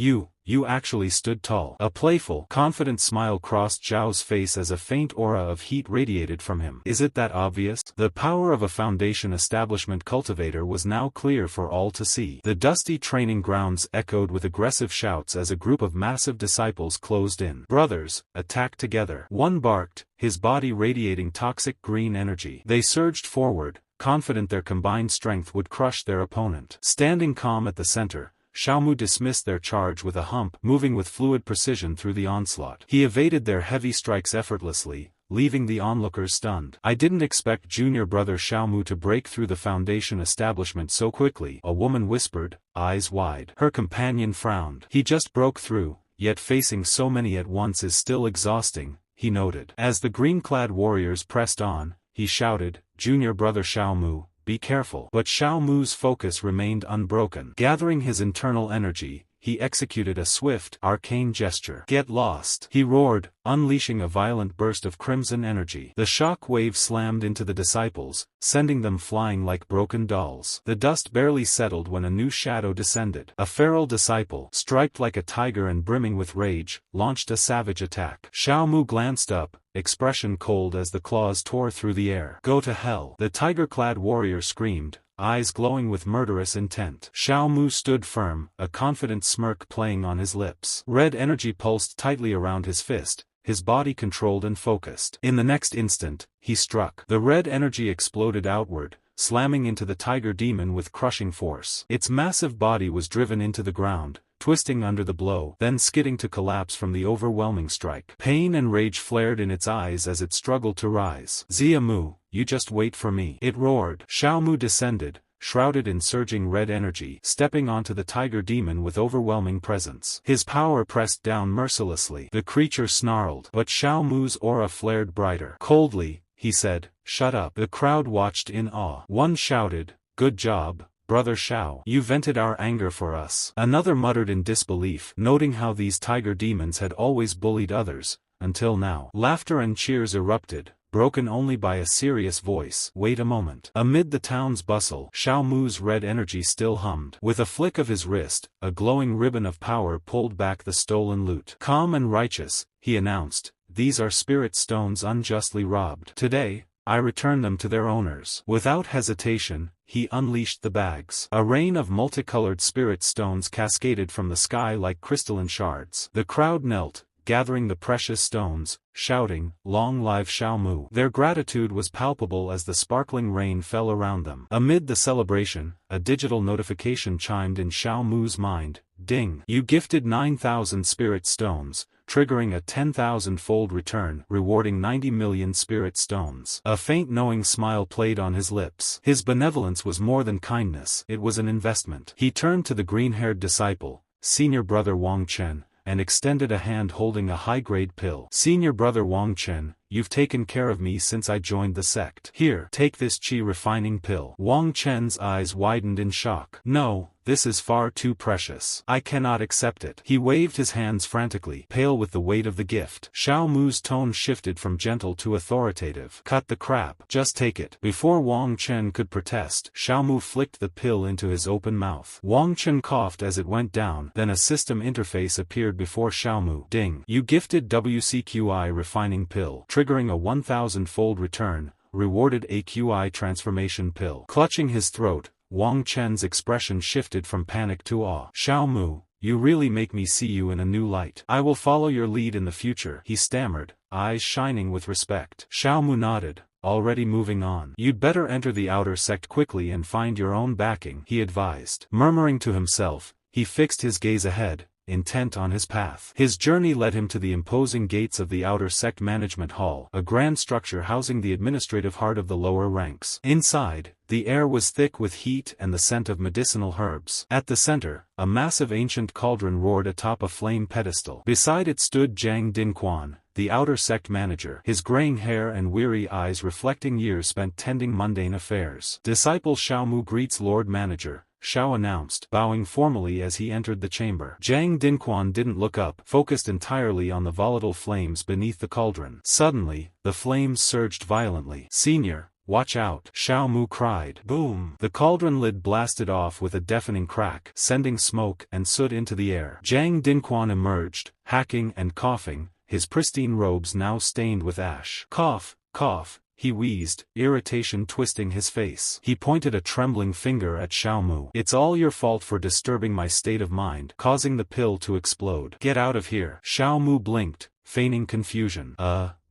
You actually stood tall." A playful, confident smile crossed Zhao's face as a faint aura of heat radiated from him. "Is it that obvious?" The power of a foundation establishment cultivator was now clear for all to see. The dusty training grounds echoed with aggressive shouts as a group of massive disciples closed in. "Brothers, attack together." One barked, his body radiating toxic green energy. They surged forward, confident their combined strength would crush their opponent. Standing calm at the center, Zhao Mu dismissed their charge with a hump, moving with fluid precision through the onslaught. He evaded their heavy strikes effortlessly, leaving the onlookers stunned. "I didn't expect junior brother Zhao Mu to break through the foundation establishment so quickly," a woman whispered, eyes wide. Her companion frowned. "He just broke through, yet facing so many at once is still exhausting," he noted. As the green-clad warriors pressed on, he shouted, "Junior brother Zhao Mu, be careful." But Zhao Mu's focus remained unbroken. Gathering his internal energy, he executed a swift, arcane gesture. "Get lost!" he roared, unleashing a violent burst of crimson energy. The shock wave slammed into the disciples, sending them flying like broken dolls. The dust barely settled when a new shadow descended. A feral disciple, striped like a tiger and brimming with rage, launched a savage attack. Zhao Mu glanced up, expression cold as the claws tore through the air. "Go to hell!" the tiger-clad warrior screamed, eyes glowing with murderous intent. Zhao Mu stood firm, a confident smirk playing on his lips. Red energy pulsed tightly around his fist, his body controlled and focused. In the next instant, he struck. The red energy exploded outward, slamming into the tiger demon with crushing force. Its massive body was driven into the ground, twisting under the blow, then skidding to collapse from the overwhelming strike. Pain and rage flared in its eyes as it struggled to rise. Zhao Mu, you just wait for me, it roared. Zhao Mu descended, shrouded in surging red energy, stepping onto the tiger demon with overwhelming presence. His power pressed down mercilessly. The creature snarled, but Zhao Mu's aura flared brighter. Coldly, he said, "Shut up." The crowd watched in awe. One shouted, "Good job, Brother Zhao. You vented our anger for us." Another muttered in disbelief, noting how these tiger demons had always bullied others, until now. Laughter and cheers erupted, broken only by a serious voice. Wait a moment. Amid the town's bustle, Zhao Mu's red energy still hummed. With a flick of his wrist, a glowing ribbon of power pulled back the stolen loot. Calm and righteous, he announced, "These are spirit stones unjustly robbed. Today, I return them to their owners." Without hesitation, he unleashed the bags. A rain of multicolored spirit stones cascaded from the sky like crystalline shards. The crowd knelt, gathering the precious stones, shouting, "Long live Zhao Mu." Their gratitude was palpable as the sparkling rain fell around them. Amid the celebration, a digital notification chimed in Zhao Mu's mind. Ding! You gifted 9,000 spirit stones, triggering a 10,000-fold return, rewarding 90 million spirit stones. A faint knowing smile played on his lips. His benevolence was more than kindness, it was an investment. He turned to the green-haired disciple, Senior Brother Wang Chen, and extended a hand holding a high-grade pill. "Senior Brother Wang Chen, you've taken care of me since I joined the sect. Here, take this qi refining pill." Wang Chen's eyes widened in shock. "No, this is far too precious. I cannot accept it." He waved his hands frantically, pale with the weight of the gift. Zhao Mu's tone shifted from gentle to authoritative. "Cut the crap. Just take it." Before Wang Chen could protest, Zhao Mu flicked the pill into his open mouth. Wang Chen coughed as it went down, then a system interface appeared before Zhao Mu. Ding! You gifted WCQI refining pill, triggering a 1,000-fold return, rewarded a QI transformation pill. Clutching his throat, Wang Chen's expression shifted from panic to awe. "Zhao Mu, you really make me see you in a new light. I will follow your lead in the future," he stammered, eyes shining with respect. Zhao Mu nodded, already moving on. "You'd better enter the outer sect quickly and find your own backing," he advised. Murmuring to himself, he fixed his gaze ahead, intent on his path. His journey led him to the imposing gates of the Outer Sect Management Hall, a grand structure housing the administrative heart of the lower ranks. Inside, the air was thick with heat and the scent of medicinal herbs. At the center, a massive ancient cauldron roared atop a flame pedestal. Beside it stood Jiang Dinquan, the Outer Sect manager, his graying hair and weary eyes reflecting years spent tending mundane affairs. "Disciple Zhao Mu greets Lord Manager," Zhao announced, bowing formally as he entered the chamber. Jiang Dinquan didn't look up, focused entirely on the volatile flames beneath the cauldron. Suddenly, the flames surged violently. "Senior, watch out!" Zhao Mu cried. Boom! The cauldron lid blasted off with a deafening crack, sending smoke and soot into the air. Jiang Dinquan emerged, hacking and coughing, his pristine robes now stained with ash. "Cough, cough," he wheezed, irritation twisting his face. He pointed a trembling finger at Zhao Mu. "It's all your fault for disturbing my state of mind, causing the pill to explode. Get out of here." Zhao Mu blinked, feigning confusion.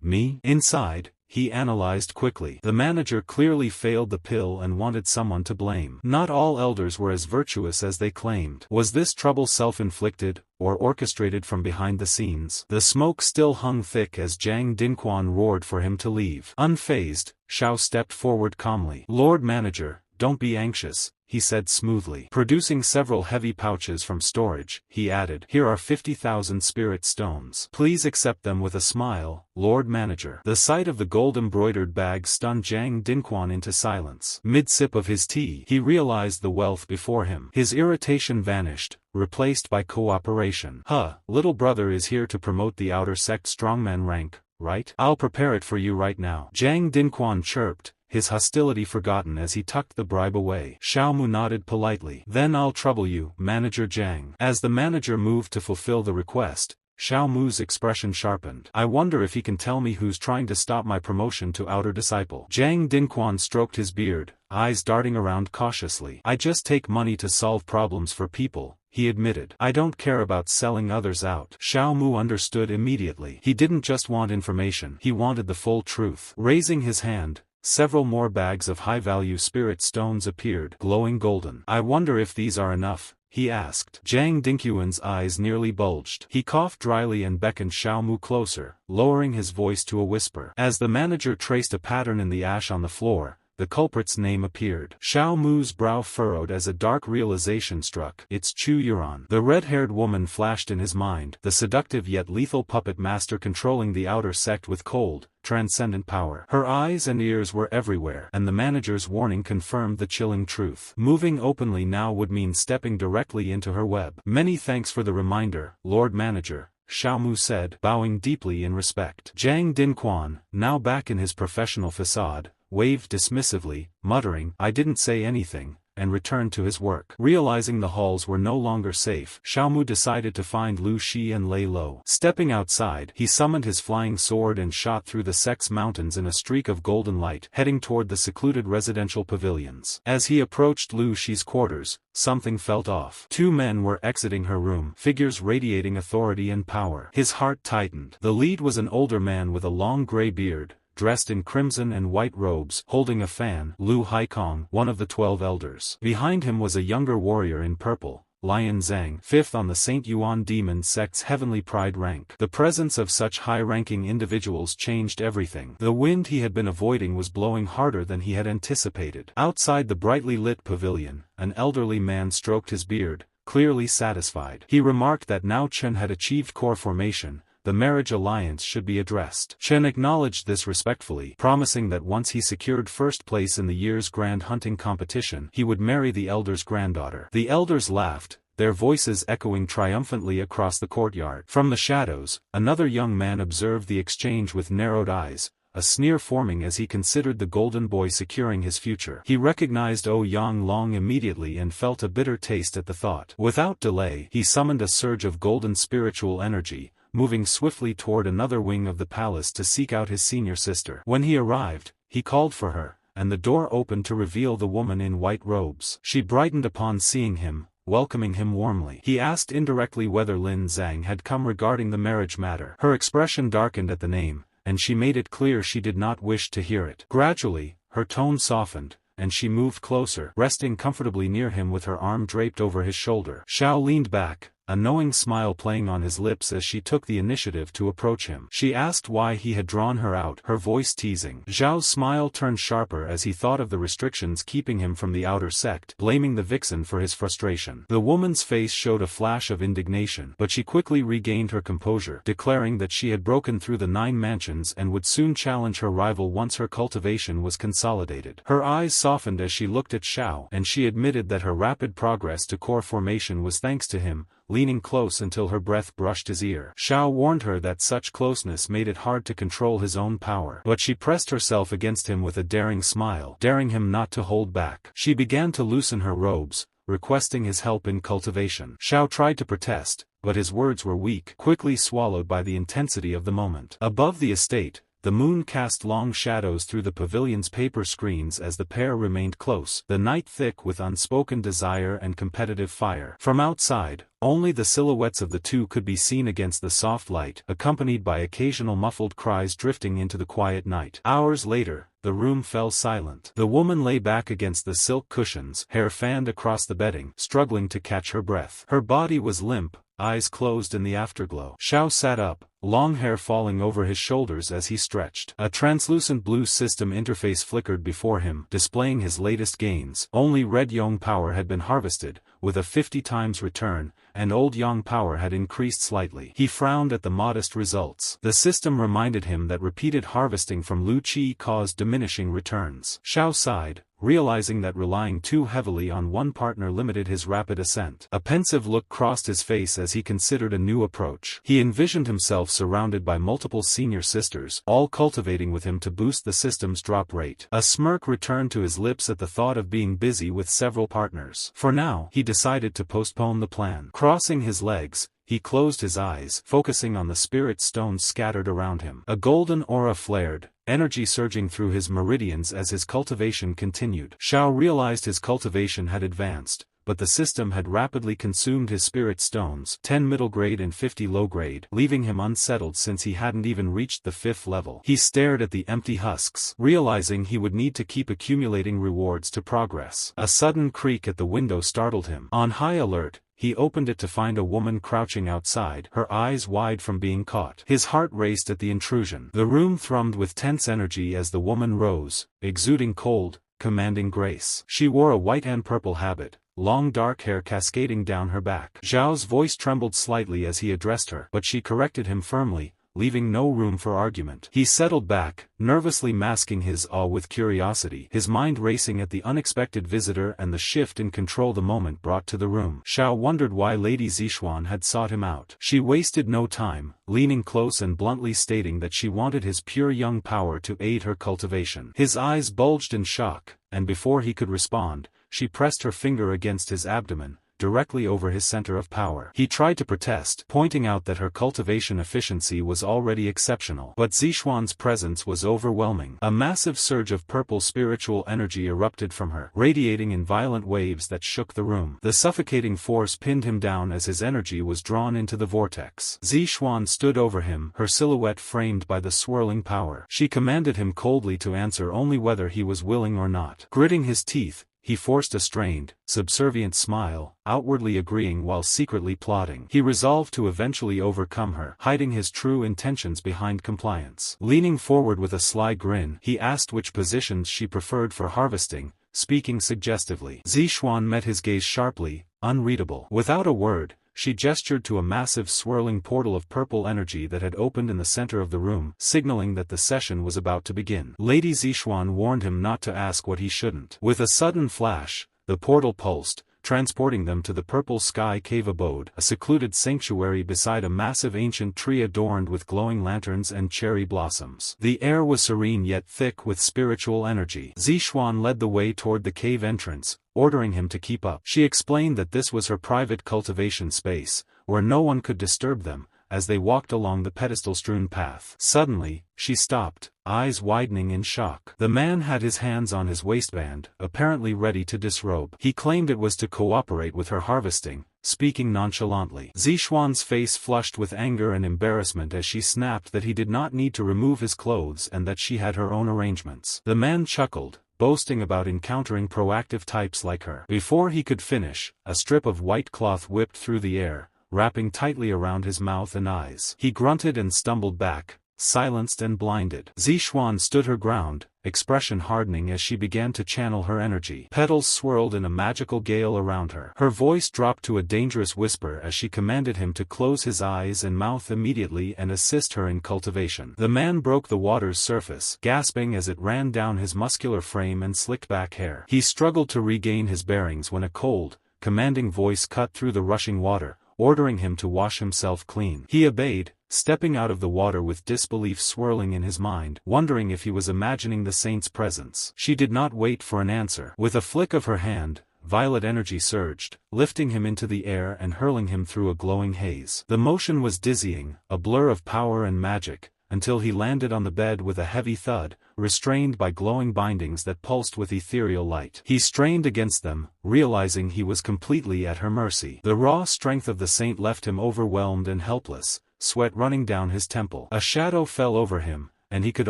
Me?" Inside, he analyzed quickly. The manager clearly failed the pill and wanted someone to blame. Not all elders were as virtuous as they claimed. Was this trouble self-inflicted, or orchestrated from behind the scenes? The smoke still hung thick as Jiang Dinquan roared for him to leave. Unfazed, Zhao stepped forward calmly. "Lord Manager, don't be anxious," he said smoothly. Producing several heavy pouches from storage, he added, "Here are 50,000 spirit stones. Please accept them with a smile, Lord Manager." The sight of the gold-embroidered bag stunned Jiang Dinquan into silence. Mid-sip of his tea, he realized the wealth before him. His irritation vanished, replaced by cooperation. Little brother is here to promote the Outer Sect strongman rank, right? I'll prepare it for you right now." Jiang Dinquan chirped, his hostility forgotten as he tucked the bribe away. Zhao Mu nodded politely. "Then I'll trouble you, Manager Jiang." As the manager moved to fulfill the request, Zhao Mu's expression sharpened. "I wonder if he can tell me who's trying to stop my promotion to Outer Disciple." Jiang Dinquan stroked his beard, eyes darting around cautiously. "I just take money to solve problems for people," he admitted. I don't care about selling others out. Zhao Mu understood immediately. He didn't just want information, he wanted the full truth. Raising his hand, several more bags of high-value spirit stones appeared, glowing golden. I wonder if these are enough, he asked. Zhang Dingquan's eyes nearly bulged. He coughed dryly and beckoned Zhao Mu closer, lowering his voice to a whisper. As the manager traced a pattern in the ash on the floor, the culprit's name appeared. Zhao Mu's brow furrowed as a dark realization struck. It's Chu Yuran. The red-haired woman flashed in his mind, the seductive yet lethal puppet master controlling the outer sect with cold, transcendent power. Her eyes and ears were everywhere, and the manager's warning confirmed the chilling truth. Moving openly now would mean stepping directly into her web. Many thanks for the reminder, Lord Manager, Zhao Mu said, bowing deeply in respect. Zhang Dingquan, now back in his professional facade, waved dismissively, muttering, I didn't say anything, and returned to his work. Realizing the halls were no longer safe, Zhao Mu decided to find Lu Shi and lay low. Stepping outside, he summoned his flying sword and shot through the sect's mountains in a streak of golden light, heading toward the secluded residential pavilions. As he approached Lu Shi's quarters, something felt off. Two men were exiting her room, figures radiating authority and power. His heart tightened. The lead was an older man with a long gray beard, dressed in crimson and white robes, holding a fan, Lu Haikong, one of the 12 elders. Behind him was a younger warrior in purple, Lion Zhang, fifth on the St. Yuan Demon Sect's heavenly pride rank. The presence of such high-ranking individuals changed everything. The wind he had been avoiding was blowing harder than he had anticipated. Outside the brightly lit pavilion, an elderly man stroked his beard, clearly satisfied. He remarked that now Chen had achieved core formation, the marriage alliance should be addressed. Chen acknowledged this respectfully, promising that once he secured first place in the year's grand hunting competition, he would marry the elder's granddaughter. The elders laughed, their voices echoing triumphantly across the courtyard. From the shadows, another young man observed the exchange with narrowed eyes, a sneer forming as he considered the golden boy securing his future. He recognized Yang Long immediately and felt a bitter taste at the thought. Without delay, he summoned a surge of golden spiritual energy, moving swiftly toward another wing of the palace to seek out his senior sister. When he arrived, he called for her, and the door opened to reveal the woman in white robes. She brightened upon seeing him, welcoming him warmly. He asked indirectly whether Lin Zhang had come regarding the marriage matter. Her expression darkened at the name, and she made it clear she did not wish to hear it. Gradually, her tone softened, and she moved closer, resting comfortably near him with her arm draped over his shoulder. Zhao leaned back, a knowing smile playing on his lips as she took the initiative to approach him. She asked why he had drawn her out, her voice teasing. Zhao's smile turned sharper as he thought of the restrictions keeping him from the outer sect, blaming the vixen for his frustration. The woman's face showed a flash of indignation, but she quickly regained her composure, declaring that she had broken through the 9 mansions and would soon challenge her rival once her cultivation was consolidated. Her eyes softened as she looked at Zhao, and she admitted that her rapid progress to core formation was thanks to him, leaning close until her breath brushed his ear. Zhao warned her that such closeness made it hard to control his own power, but she pressed herself against him with a daring smile, daring him not to hold back. She began to loosen her robes, requesting his help in cultivation. Zhao tried to protest, but his words were weak, quickly swallowed by the intensity of the moment. Above the estate, the moon cast long shadows through the pavilion's paper screens as the pair remained close, the night thick with unspoken desire and competitive fire. From outside, only the silhouettes of the two could be seen against the soft light, accompanied by occasional muffled cries drifting into the quiet night. Hours later, the room fell silent. The woman lay back against the silk cushions, hair fanned across the bedding, struggling to catch her breath. Her body was limp, eyes closed in the afterglow. Zhao sat up, long hair falling over his shoulders as he stretched. A translucent blue system interface flickered before him, displaying his latest gains. Only red Yang power had been harvested, with a 50 times return, and old Yang power had increased slightly. He frowned at the modest results. The system reminded him that repeated harvesting from Lu Qi caused diminishing returns. Zhao sighed, realizing that relying too heavily on one partner limited his rapid ascent. A pensive look crossed his face as he considered a new approach. He envisioned himself surrounded by multiple senior sisters, all cultivating with him to boost the system's drop rate. A smirk returned to his lips at the thought of being busy with several partners. For now, he decided to postpone the plan. Crossing his legs, he closed his eyes, focusing on the spirit stones scattered around him. A golden aura flared, energy surging through his meridians as his cultivation continued. Zhao realized his cultivation had advanced, but the system had rapidly consumed his spirit stones, 10 middle grade and 50 low grade, leaving him unsettled since he hadn't even reached the 5th level. He stared at the empty husks, realizing he would need to keep accumulating rewards to progress. A sudden creak at the window startled him. On high alert, he opened it to find a woman crouching outside, her eyes wide from being caught. His heart raced at the intrusion. The room thrummed with tense energy as the woman rose, exuding cold, commanding grace. She wore a white and purple habit, long dark hair cascading down her back. Zhao's voice trembled slightly as he addressed her, but she corrected him firmly, leaving no room for argument. He settled back, nervously masking his awe with curiosity, his mind racing at the unexpected visitor and the shift in control the moment brought to the room. Zhao wondered why Lady Zixuan had sought him out. She wasted no time, leaning close and bluntly stating that she wanted his pure young power to aid her cultivation. His eyes bulged in shock, and before he could respond, she pressed her finger against his abdomen, directly over his center of power. He tried to protest, pointing out that her cultivation efficiency was already exceptional. But Zixuan's presence was overwhelming. A massive surge of purple spiritual energy erupted from her, radiating in violent waves that shook the room. The suffocating force pinned him down as his energy was drawn into the vortex. Zixuan stood over him, her silhouette framed by the swirling power. She commanded him coldly to answer only whether he was willing or not. Gritting his teeth, he forced a strained, subservient smile, outwardly agreeing while secretly plotting. He resolved to eventually overcome her, hiding his true intentions behind compliance. Leaning forward with a sly grin, he asked which positions she preferred for harvesting, speaking suggestively. Zixuan met his gaze sharply, unreadable. Without a word, she gestured to a massive swirling portal of purple energy that had opened in the center of the room, signaling that the session was about to begin. Lady Zixuan warned him not to ask what he shouldn't. With a sudden flash, the portal pulsed, transporting them to the purple sky cave abode, a secluded sanctuary beside a massive ancient tree adorned with glowing lanterns and cherry blossoms. The air was serene yet thick with spiritual energy. Zixuan led the way toward the cave entrance, ordering him to keep up. She explained that this was her private cultivation space, where no one could disturb them, as they walked along the pedestal-strewn path. Suddenly, she stopped, eyes widening in shock. The man had his hands on his waistband, apparently ready to disrobe. He claimed it was to cooperate with her harvesting, speaking nonchalantly. Zixuan's face flushed with anger and embarrassment as she snapped that he did not need to remove his clothes and that she had her own arrangements. The man chuckled, boasting about encountering proactive types like her. Before he could finish, a strip of white cloth whipped through the air, wrapping tightly around his mouth and eyes. He grunted and stumbled back, silenced and blinded. Zixuan stood her ground, expression hardening as she began to channel her energy. Petals swirled in a magical gale around her. Her voice dropped to a dangerous whisper as she commanded him to close his eyes and mouth immediately and assist her in cultivation. The man broke the water's surface, gasping as it ran down his muscular frame and slicked back hair. He struggled to regain his bearings when a cold, commanding voice cut through the rushing water, ordering him to wash himself clean. He obeyed, stepping out of the water with disbelief swirling in his mind, wondering if he was imagining the saint's presence. She did not wait for an answer. With a flick of her hand, violet energy surged, lifting him into the air and hurling him through a glowing haze. The motion was dizzying, a blur of power and magic, until he landed on the bed with a heavy thud, restrained by glowing bindings that pulsed with ethereal light. He strained against them, realizing he was completely at her mercy. The raw strength of the saint left him overwhelmed and helpless, sweat running down his temple. A shadow fell over him, and he could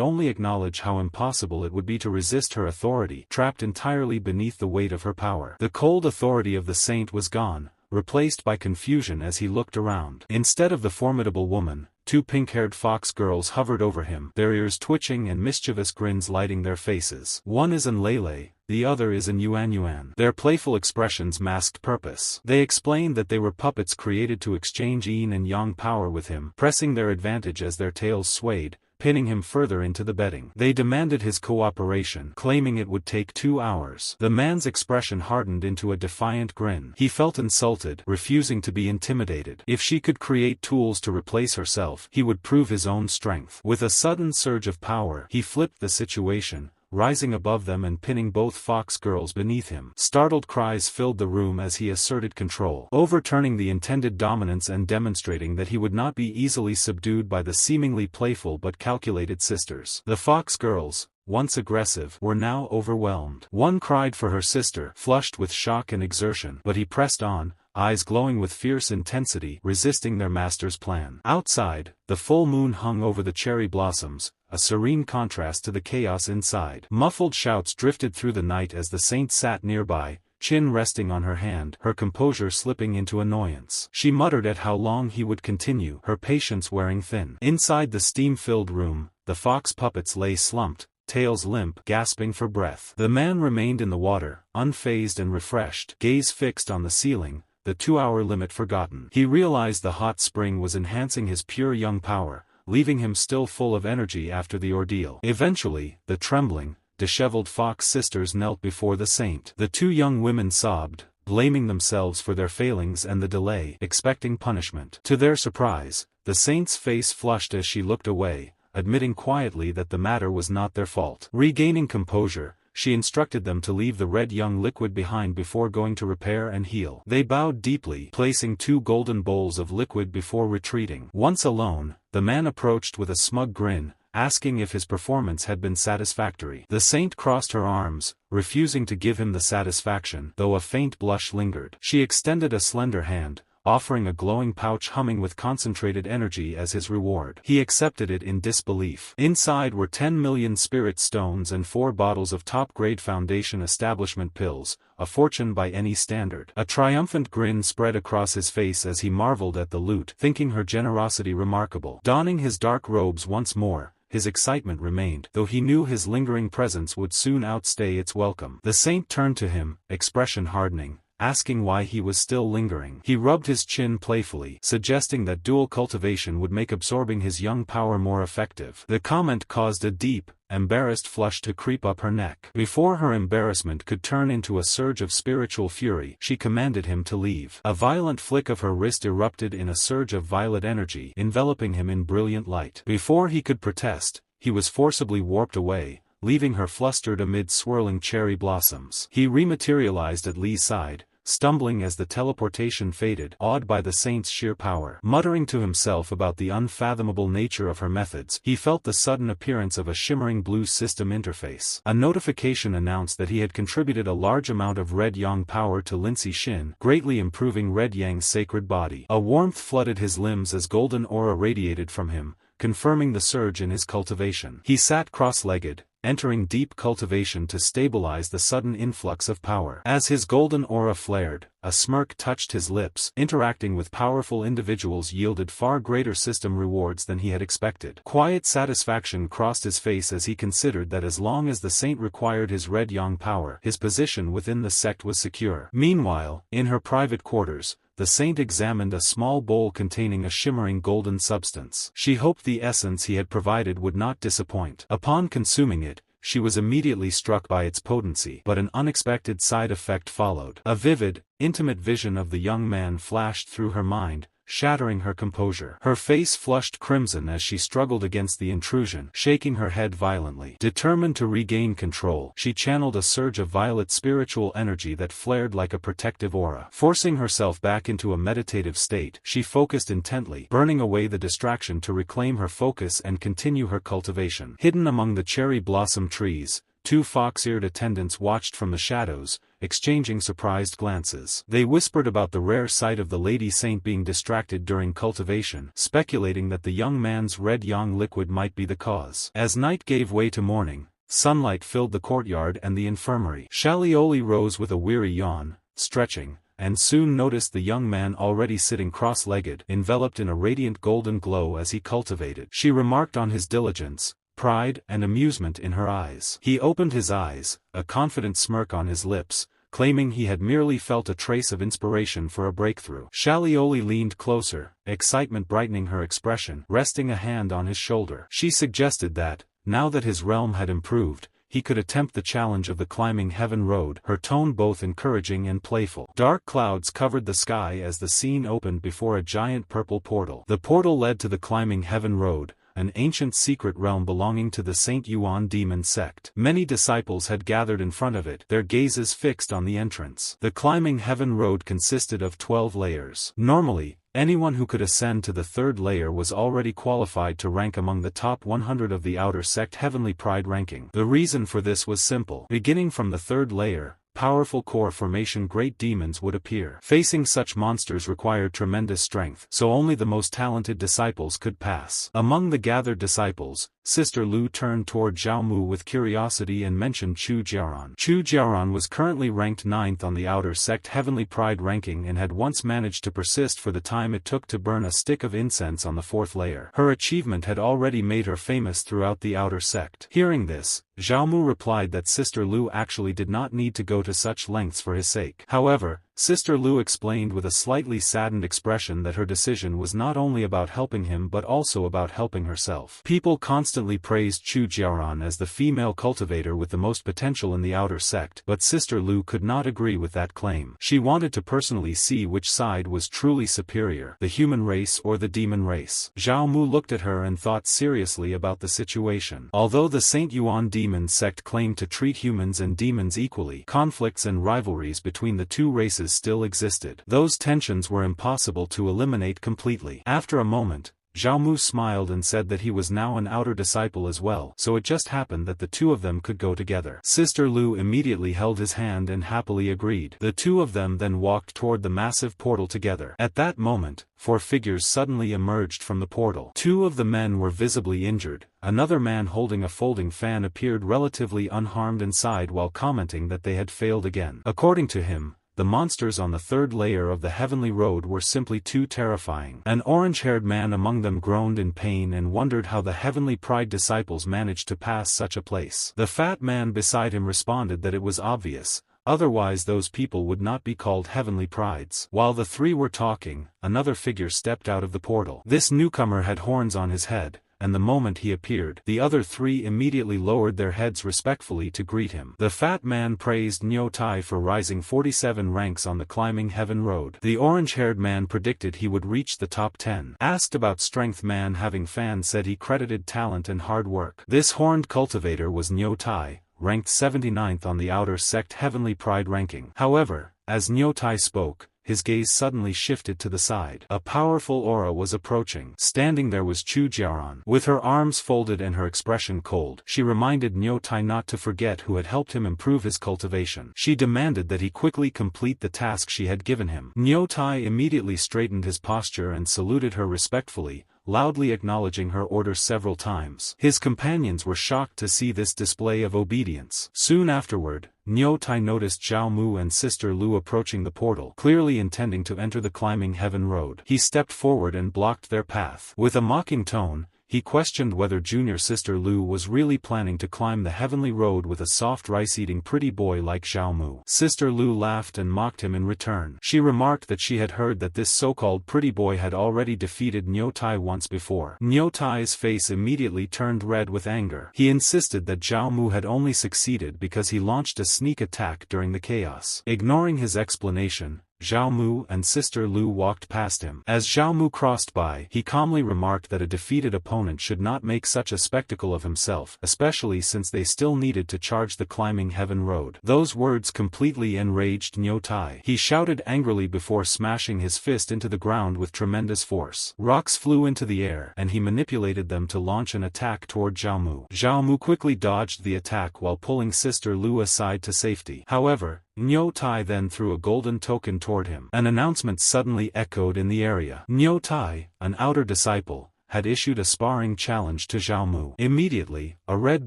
only acknowledge how impossible it would be to resist her authority, trapped entirely beneath the weight of her power. The cold authority of the saint was gone, replaced by confusion as he looked around. Instead of the formidable woman, two pink-haired fox girls hovered over him, their ears twitching and mischievous grins lighting their faces. One is an Lele, the other is an Yuan. Their playful expressions masked purpose. They explained that they were puppets created to exchange yin and yang power with him, pressing their advantage as their tails swayed, pinning him further into the bedding. They demanded his cooperation, claiming it would take 2 hours. The man's expression hardened into a defiant grin. He felt insulted, refusing to be intimidated. If she could create tools to replace herself, he would prove his own strength. With a sudden surge of power, he flipped the situation, rising above them and pinning both fox girls beneath him. Startled cries filled the room as he asserted control, overturning the intended dominance and demonstrating that he would not be easily subdued by the seemingly playful but calculated sisters. The fox girls, once aggressive, were now overwhelmed. One cried for her sister, flushed with shock and exertion, but he pressed on, eyes glowing with fierce intensity, resisting their master's plan. Outside, the full moon hung over the cherry blossoms, a serene contrast to the chaos inside. Muffled shouts drifted through the night as the saint sat nearby, chin resting on her hand, her composure slipping into annoyance. She muttered at how long he would continue, her patience wearing thin. Inside the steam-filled room, the fox puppets lay slumped, tails limp, gasping for breath. The man remained in the water, unfazed and refreshed, gaze fixed on the ceiling, the 2-hour limit forgotten. He realized the hot spring was enhancing his pure young power, leaving him still full of energy after the ordeal. Eventually, the trembling, disheveled fox sisters knelt before the saint. The 2 young women sobbed, blaming themselves for their failings and the delay, expecting punishment. To their surprise, the saint's face flushed as she looked away, admitting quietly that the matter was not their fault. Regaining composure, she instructed them to leave the red young liquid behind before going to repair and heal. They bowed deeply, placing 2 golden bowls of liquid before retreating. Once alone, the man approached with a smug grin, asking if his performance had been satisfactory. The saint crossed her arms, refusing to give him the satisfaction, though a faint blush lingered. She extended a slender hand, offering a glowing pouch humming with concentrated energy as his reward. He accepted it in disbelief. Inside were 10 million spirit stones and 4 bottles of top-grade foundation establishment pills, a fortune by any standard. A triumphant grin spread across his face as he marveled at the loot, thinking her generosity remarkable. Donning his dark robes once more, his excitement remained, though he knew his lingering presence would soon outstay its welcome. The saint turned to him, expression hardening, asking why he was still lingering. He rubbed his chin playfully, suggesting that dual cultivation would make absorbing his young power more effective. The comment caused a deep, embarrassed flush to creep up her neck. Before her embarrassment could turn into a surge of spiritual fury, she commanded him to leave. A violent flick of her wrist erupted in a surge of violet energy, enveloping him in brilliant light. Before he could protest, he was forcibly warped away, leaving her flustered amid swirling cherry blossoms. He rematerialized at Lee's side, stumbling as the teleportation faded, awed by the saint's sheer power. Muttering to himself about the unfathomable nature of her methods, he felt the sudden appearance of a shimmering blue system interface. A notification announced that he had contributed a large amount of red yang power to Lindsay Shin, greatly improving red yang's sacred body. A warmth flooded his limbs as golden aura radiated from him, confirming the surge in his cultivation. He sat cross-legged, entering deep cultivation to stabilize the sudden influx of power. As his golden aura flared, a smirk touched his lips. Interacting with powerful individuals yielded far greater system rewards than he had expected. Quiet satisfaction crossed his face as he considered that as long as the saint required his red yang power, his position within the sect was secure. Meanwhile, in her private quarters, the saint examined a small bowl containing a shimmering golden substance. She hoped the essence he had provided would not disappoint. Upon consuming it, she was immediately struck by its potency, but an unexpected side effect followed. A vivid, intimate vision of the young man flashed through her mind, shattering her composure. Her face flushed crimson as she struggled against the intrusion, shaking her head violently. Determined to regain control, she channeled a surge of violet spiritual energy that flared like a protective aura. Forcing herself back into a meditative state, she focused intently, burning away the distraction to reclaim her focus and continue her cultivation. Hidden among the cherry blossom trees, 2 fox-eared attendants watched from the shadows, exchanging surprised glances. They whispered about the rare sight of the lady saint being distracted during cultivation, speculating that the young man's red yang liquid might be the cause. As night gave way to morning, sunlight filled the courtyard and the infirmary. Shalioli rose with a weary yawn, stretching, and soon noticed the young man already sitting cross-legged, enveloped in a radiant golden glow as he cultivated. She remarked on his diligence, pride and amusement in her eyes. He opened his eyes, a confident smirk on his lips, claiming he had merely felt a trace of inspiration for a breakthrough. Shalioli leaned closer, excitement brightening her expression, resting a hand on his shoulder. She suggested that, now that his realm had improved, he could attempt the challenge of the climbing heaven road, her tone both encouraging and playful. Dark clouds covered the sky as the scene opened before a giant purple portal. The portal led to the climbing heaven road, an ancient secret realm belonging to the St. Yuan Demon Sect. Many disciples had gathered in front of it, their gazes fixed on the entrance. The climbing heaven road consisted of 12 layers. Normally, Anyone who could ascend to the third layer was already qualified to rank among the top 100 of the outer sect heavenly pride ranking. The reason for this was simple. Beginning from the third layer, powerful core formation great demons would appear. Facing such monsters required tremendous strength, so only the most talented disciples could pass. Among the gathered disciples, Sister Lu turned toward Zhao Mu with curiosity and mentioned Chu Jiaran. Chu Jiaran was currently ranked 9th on the outer sect heavenly pride ranking and had once managed to persist for the time it took to burn a stick of incense on the 4th layer. Her achievement had already made her famous throughout the outer sect. Hearing this, Zhao Mu replied that Sister Lu actually did not need to go to such lengths for his sake. However, Sister Lu explained with a slightly saddened expression that her decision was not only about helping him but also about helping herself. People constantly praised Chu Jiaran as the female cultivator with the most potential in the outer sect, but Sister Lu could not agree with that claim. She wanted to personally see which side was truly superior, the human race or the demon race. Zhao Mu looked at her and thought seriously about the situation. Although the Saint Yuan Demon Sect claimed to treat humans and demons equally, conflicts and rivalries between the two races still existed. Those tensions were impossible to eliminate completely. After a moment, Zhao Mu smiled and said that he was now an outer disciple as well, so it just happened that the two of them could go together. Sister Lu immediately held his hand and happily agreed. The two of them then walked toward the massive portal together. At that moment, 4 figures suddenly emerged from the portal. 2 of the men were visibly injured. Another man holding a folding fan appeared relatively unharmed inside while commenting that they had failed again. According to him, the monsters on the 3rd layer of the heavenly road were simply too terrifying. An orange-haired man among them groaned in pain and wondered how the heavenly pride disciples managed to pass such a place. The fat man beside him responded that it was obvious, otherwise those people would not be called heavenly prides. While the 3 were talking, another figure stepped out of the portal. This newcomer had horns on his head, and the moment he appeared, the other 3 immediately lowered their heads respectfully to greet him. The fat man praised Niu Tai for rising 47 ranks on the climbing heaven road. The orange-haired man predicted he would reach the top 10. Asked about strength, man having fan said he credited talent and hard work. This horned cultivator was Niu Tai, ranked 79th on the outer sect heavenly pride ranking. However, as Niu Tai spoke, his gaze suddenly shifted to the side. A powerful aura was approaching. Standing there was Chu Jiaran. With her arms folded and her expression cold, she reminded Niu Tai not to forget who had helped him improve his cultivation. She demanded that he quickly complete the task she had given him. Niu Tai immediately straightened his posture and saluted her respectfully, loudly acknowledging her order several times. His companions were shocked to see this display of obedience. Soon afterward, Niu Tai noticed Zhao Mu and Sister Lu approaching the portal, clearly intending to enter the climbing heaven road. He stepped forward and blocked their path. With a mocking tone, he questioned whether junior Sister Lu was really planning to climb the heavenly road with a soft rice-eating pretty boy like Zhao Mu. Sister Lu laughed and mocked him in return. She remarked that she had heard that this so-called pretty boy had already defeated Niu Tai once before. Niu Tai's face immediately turned red with anger. He insisted that Zhao Mu had only succeeded because he launched a sneak attack during the chaos. Ignoring his explanation, Zhao Mu and Sister Lu walked past him. As Zhao Mu crossed by, he calmly remarked that a defeated opponent should not make such a spectacle of himself, especially since they still needed to charge the climbing heaven road. Those words completely enraged Niu Tai. He shouted angrily before smashing his fist into the ground with tremendous force. Rocks flew into the air, and he manipulated them to launch an attack toward Zhao Mu. Zhao Mu quickly dodged the attack while pulling Sister Lu aside to safety. However, Niu Tai then threw a golden token toward him. An announcement suddenly echoed in the area. Niu Tai, an outer disciple, had issued a sparring challenge to Zhao Mu. Immediately, a red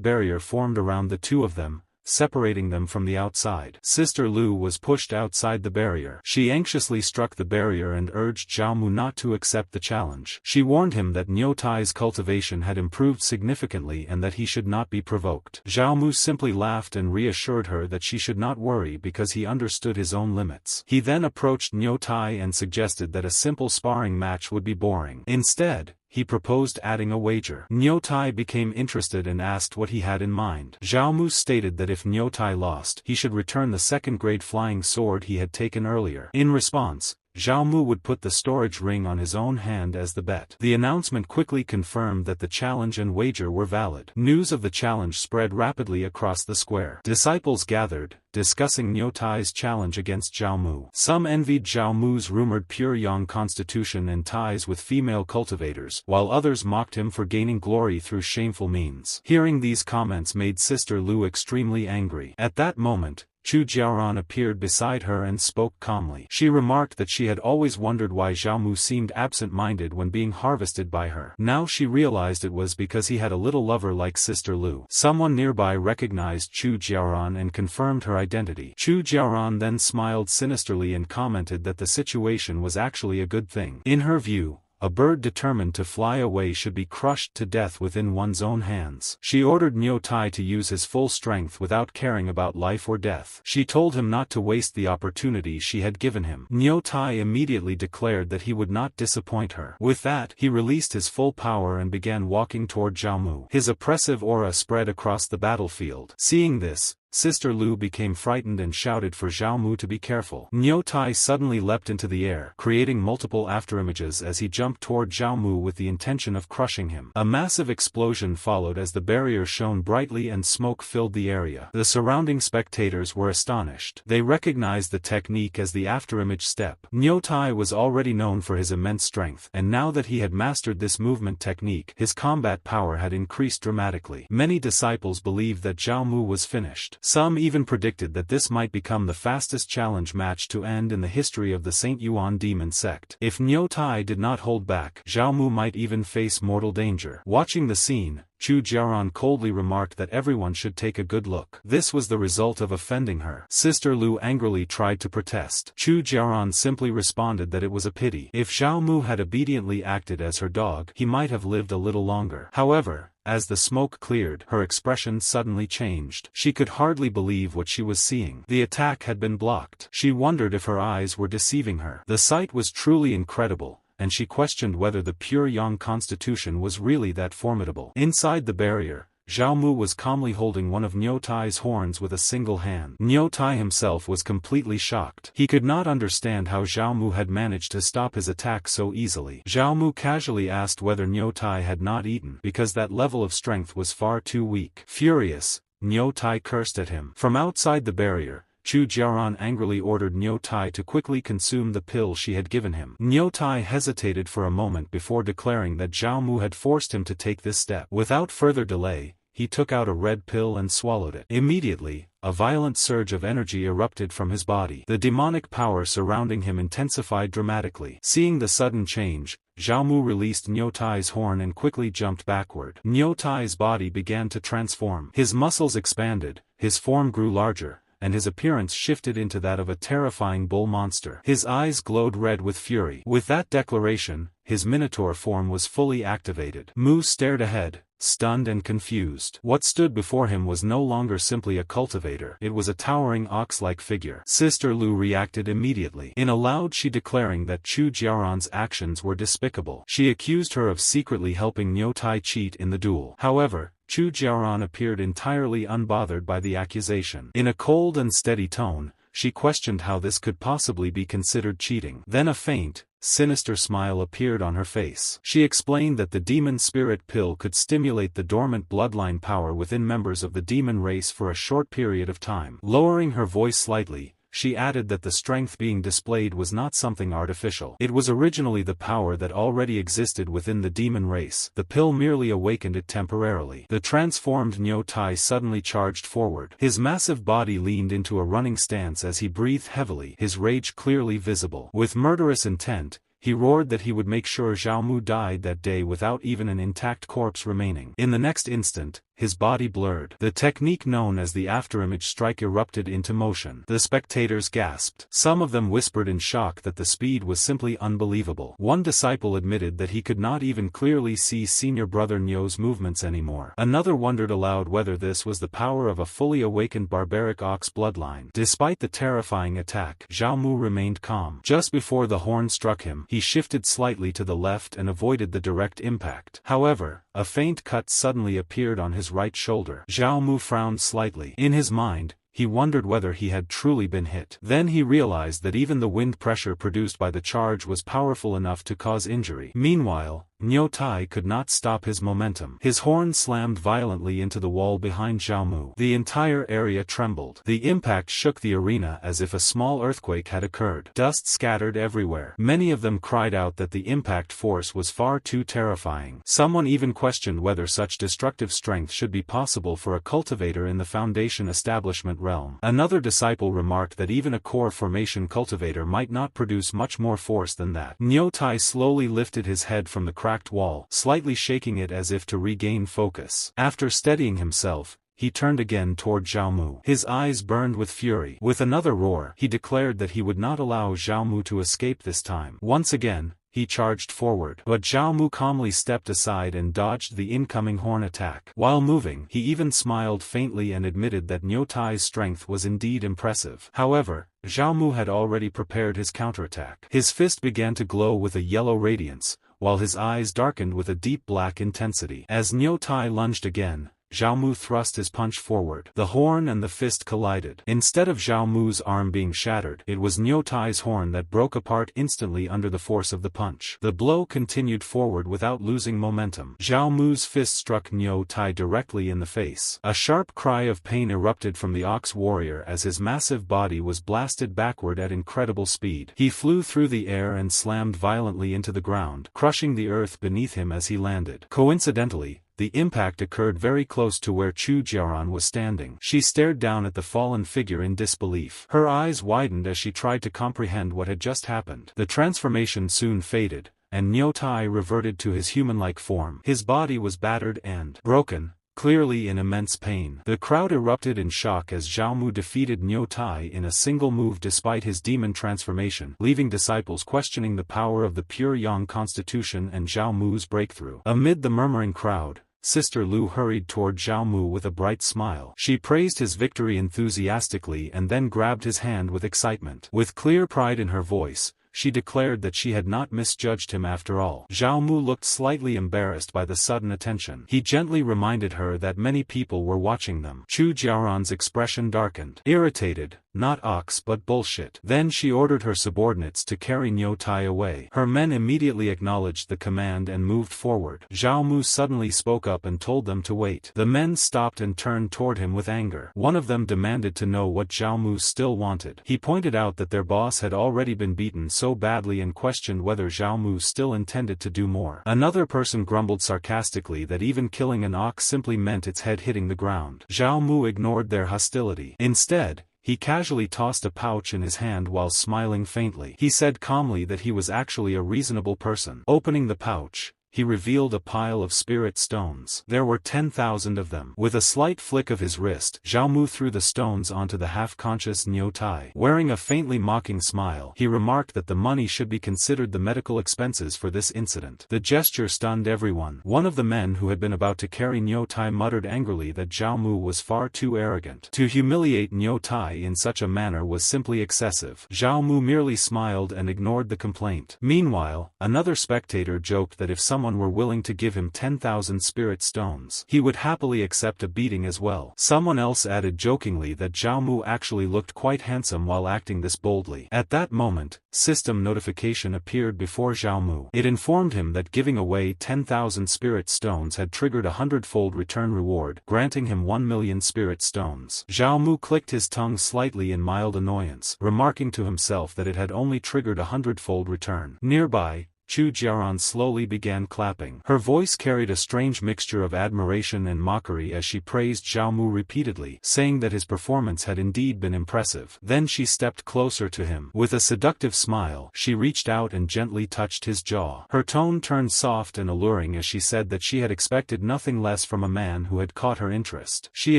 barrier formed around the two of them, separating them from the outside. Sister Lu was pushed outside the barrier. She anxiously struck the barrier and urged Zhao Mu not to accept the challenge. She warned him that Niu Tai's cultivation had improved significantly and that he should not be provoked. Zhao Mu simply laughed and reassured her that she should not worry because he understood his own limits. He then approached Niu Tai and suggested that a simple sparring match would be boring. Instead, he proposed adding a wager. Niu Tai became interested and asked what he had in mind. Zhao Mu stated that if Niu Tai lost, he should return the second-grade flying sword he had taken earlier. In response, Zhao Mu would put the storage ring on his own hand as the bet. The announcement quickly confirmed that the challenge and wager were valid. News of the challenge spread rapidly across the square. Disciples gathered, discussing Niu Tai's challenge against Zhao Mu. Some envied Zhao Mu's rumored pure yang constitution and ties with female cultivators, while others mocked him for gaining glory through shameful means. Hearing these comments made Sister Lu extremely angry. At that moment, Chu Jiaoran appeared beside her and spoke calmly. She remarked that she had always wondered why Zhao Mu seemed absent-minded when being harvested by her. Now she realized it was because he had a little lover like Sister Lu. Someone nearby recognized Chu Jiaoran and confirmed her identity. Chu Jiaoran then smiled sinisterly and commented that the situation was actually a good thing. In her view, a bird determined to fly away should be crushed to death within one's own hands. She ordered Niu Tai to use his full strength without caring about life or death. She told him not to waste the opportunity she had given him. Niu Tai immediately declared that he would not disappoint her. With that, he released his full power and began walking toward Zhao Mu. His oppressive aura spread across the battlefield. Seeing this, Sister Lu became frightened and shouted for Zhao Mu to be careful. Niu Tai suddenly leapt into the air, creating multiple afterimages as he jumped toward Zhao Mu with the intention of crushing him. A massive explosion followed as the barrier shone brightly and smoke filled the area. The surrounding spectators were astonished. They recognized the technique as the afterimage step. Niu Tai was already known for his immense strength, and now that he had mastered this movement technique, his combat power had increased dramatically. Many disciples believed that Zhao Mu was finished. Some even predicted that this might become the fastest challenge match to end in the history of the St. Yuan Demon Sect. If Niu Tai did not hold back, Zhao Mu might even face mortal danger. Watching the scene, Chu Jiaoran coldly remarked that everyone should take a good look. This was the result of offending her. Sister Lu angrily tried to protest. Chu Jiaoran simply responded that it was a pity. If Zhao Mu had obediently acted as her dog, he might have lived a little longer. However, as the smoke cleared, her expression suddenly changed. She could hardly believe what she was seeing. The attack had been blocked. She wondered if her eyes were deceiving her. The sight was truly incredible, and she questioned whether the pure yang constitution was really that formidable. Inside the barrier, Zhao Mu was calmly holding one of Niu Tai's horns with a single hand. Niu Tai himself was completely shocked. He could not understand how Zhao Mu had managed to stop his attack so easily. Zhao Mu casually asked whether Niu Tai had not eaten, because that level of strength was far too weak. Furious, Niu Tai cursed at him. From outside the barrier, Chu Jiaoran angrily ordered Niu Tai to quickly consume the pill she had given him. Niu Tai hesitated for a moment before declaring that Zhao Mu had forced him to take this step. Without further delay, he took out a red pill and swallowed it. Immediately, a violent surge of energy erupted from his body. The demonic power surrounding him intensified dramatically. Seeing the sudden change, Zhao Mu released Niu Tai's horn and quickly jumped backward. Niu Tai's body began to transform. His muscles expanded, his form grew larger, and his appearance shifted into that of a terrifying bull monster. His eyes glowed red with fury. With that declaration, his minotaur form was fully activated. Mu stared ahead, stunned and confused. What stood before him was no longer simply a cultivator. It was a towering ox-like figure. Sister Lu reacted immediately. In aloud she declaring that Chu Jiaoran's actions were despicable. She accused her of secretly helping Niu Tai cheat in the duel. However, Chu Jiaoran appeared entirely unbothered by the accusation. In a cold and steady tone, she questioned how this could possibly be considered cheating. Then a faint, sinister smile appeared on her face. She explained that the demon spirit pill could stimulate the dormant bloodline power within members of the demon race for a short period of time. Lowering her voice slightly, she added that the strength being displayed was not something artificial. It was originally the power that already existed within the demon race. The pill merely awakened it temporarily. The transformed Niu Tai suddenly charged forward. His massive body leaned into a running stance as he breathed heavily, his rage clearly visible. With murderous intent, he roared that he would make sure Zhao Mu died that day without even an intact corpse remaining. In the next instant, his body blurred. The technique known as the afterimage strike erupted into motion. The spectators gasped. Some of them whispered in shock that the speed was simply unbelievable. One disciple admitted that he could not even clearly see senior brother Niu's movements anymore. Another wondered aloud whether this was the power of a fully awakened barbaric ox bloodline. Despite the terrifying attack, Zhao Mu remained calm. Just before the horn struck him, he shifted slightly to the left and avoided the direct impact. However, a faint cut suddenly appeared on his right shoulder. Zhao Mu frowned slightly. In his mind, he wondered whether he had truly been hit. Then he realized that even the wind pressure produced by the charge was powerful enough to cause injury. Meanwhile, Niu Tai could not stop his momentum. His horn slammed violently into the wall behind Zhao Mu. The entire area trembled. The impact shook the arena as if a small earthquake had occurred. Dust scattered everywhere. Many of them cried out that the impact force was far too terrifying. Someone even questioned whether such destructive strength should be possible for a cultivator in the Foundation establishment realm. Another disciple remarked that even a core formation cultivator might not produce much more force than that. Niu Tai slowly lifted his head from the cracked wall, slightly shaking it as if to regain focus. After steadying himself, he turned again toward Zhao Mu. His eyes burned with fury. With another roar, he declared that he would not allow Zhao Mu to escape this time. Once again, he charged forward. But Zhao Mu calmly stepped aside and dodged the incoming horn attack. While moving, he even smiled faintly and admitted that Niu Tai's strength was indeed impressive. However, Zhao Mu had already prepared his counterattack. His fist began to glow with a yellow radiance, while his eyes darkened with a deep black intensity. As Niu Tai lunged again, Zhao Mu thrust his punch forward. The horn and the fist collided. Instead of Zhao Mu's arm being shattered, it was Niu Tai's horn that broke apart instantly under the force of the punch. The blow continued forward without losing momentum. Zhao Mu's fist struck Niu Tai directly in the face. A sharp cry of pain erupted from the ox warrior as his massive body was blasted backward at incredible speed. He flew through the air and slammed violently into the ground, crushing the earth beneath him as he landed. Coincidentally, the impact occurred very close to where Chu Jiaran was standing. She stared down at the fallen figure in disbelief. Her eyes widened as she tried to comprehend what had just happened. The transformation soon faded, and Niu Tai reverted to his human-like form. His body was battered and broken, clearly in immense pain. The crowd erupted in shock as Zhao Mu defeated Niu Tai in a single move despite his demon transformation, leaving disciples questioning the power of the pure Yang constitution and Zhao Mu's breakthrough. Amid the murmuring crowd, Sister Lu hurried toward Zhao Mu with a bright smile. She praised his victory enthusiastically and then grabbed his hand with excitement. With clear pride in her voice, she declared that she had not misjudged him after all. Zhao Mu looked slightly embarrassed by the sudden attention. He gently reminded her that many people were watching them. Chu Jiaran's expression darkened. Irritated, not ox but bullshit. Then she ordered her subordinates to carry Niu Tai away. Her men immediately acknowledged the command and moved forward. Zhao Mu suddenly spoke up and told them to wait. The men stopped and turned toward him with anger. One of them demanded to know what Zhao Mu still wanted. He pointed out that their boss had already been beaten so badly and questioned whether Zhao Mu still intended to do more. Another person grumbled sarcastically that even killing an ox simply meant its head hitting the ground. Zhao Mu ignored their hostility. Instead, he casually tossed a pouch in his hand while smiling faintly. He said calmly that he was actually a reasonable person. Opening the pouch, he revealed a pile of spirit stones. There were 10,000 of them. With a slight flick of his wrist, Zhao Mu threw the stones onto the half-conscious Niu Tai. Wearing a faintly mocking smile, he remarked that the money should be considered the medical expenses for this incident. The gesture stunned everyone. One of the men who had been about to carry Niu Tai muttered angrily that Zhao Mu was far too arrogant. To humiliate Niu Tai in such a manner was simply excessive. Zhao Mu merely smiled and ignored the complaint. Meanwhile, another spectator joked that if someone were willing to give him 10,000 spirit stones, he would happily accept a beating as well. Someone else added jokingly that Zhao Mu actually looked quite handsome while acting this boldly. At that moment, system notification appeared before Zhao Mu. It informed him that giving away 10,000 spirit stones had triggered a 100-fold return reward, granting him 1 million spirit stones. Zhao Mu clicked his tongue slightly in mild annoyance, remarking to himself that it had only triggered a 100-fold return. Nearby, Chu Jiaran slowly began clapping. Her voice carried a strange mixture of admiration and mockery as she praised Zhao Mu repeatedly, saying that his performance had indeed been impressive. Then she stepped closer to him. With a seductive smile, she reached out and gently touched his jaw. Her tone turned soft and alluring as she said that she had expected nothing less from a man who had caught her interest. She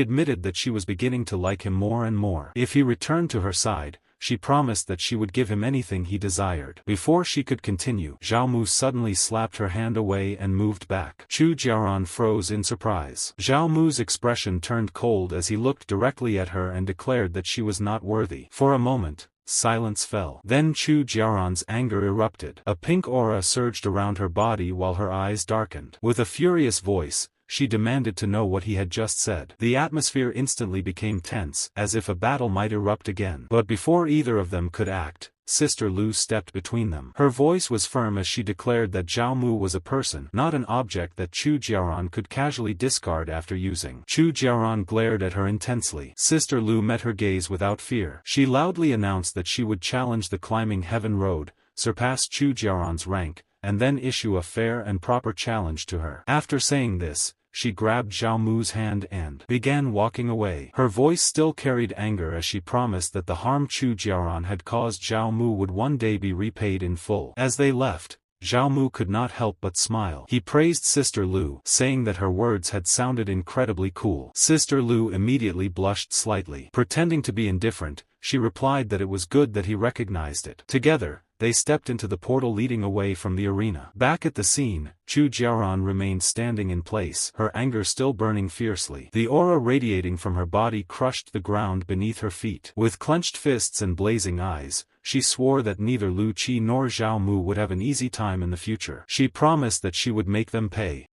admitted that she was beginning to like him more and more. If he returned to her side, she promised that she would give him anything he desired. Before she could continue, Zhao Mu suddenly slapped her hand away and moved back. Chu Jiaran froze in surprise. Zhao Mu's expression turned cold as he looked directly at her and declared that she was not worthy. For a moment, silence fell. Then Chu Jiaran's anger erupted. A pink aura surged around her body while her eyes darkened. With a furious voice, she demanded to know what he had just said. The atmosphere instantly became tense, as if a battle might erupt again. But before either of them could act, Sister Lu stepped between them. Her voice was firm as she declared that Zhao Mu was a person, not an object that Chu Jiaran could casually discard after using. Chu Jiaran glared at her intensely. Sister Lu met her gaze without fear. She loudly announced that she would challenge the climbing heaven road, surpass Chu Jiaran's rank, and then issue a fair and proper challenge to her. After saying this, she grabbed Zhao Mu's hand and began walking away. Her voice still carried anger as she promised that the harm Chu Jiaran had caused Zhao Mu would one day be repaid in full. As they left, Zhao Mu could not help but smile. He praised Sister Lu, saying that her words had sounded incredibly cool. Sister Lu immediately blushed slightly. Pretending to be indifferent, she replied that it was good that he recognized it. Together, they stepped into the portal leading away from the arena. Back at the scene, Chu Jiaran remained standing in place, her anger still burning fiercely. The aura radiating from her body crushed the ground beneath her feet. With clenched fists and blazing eyes, she swore that neither Lu Qi nor Zhao Mu would have an easy time in the future. She promised that she would make them pay.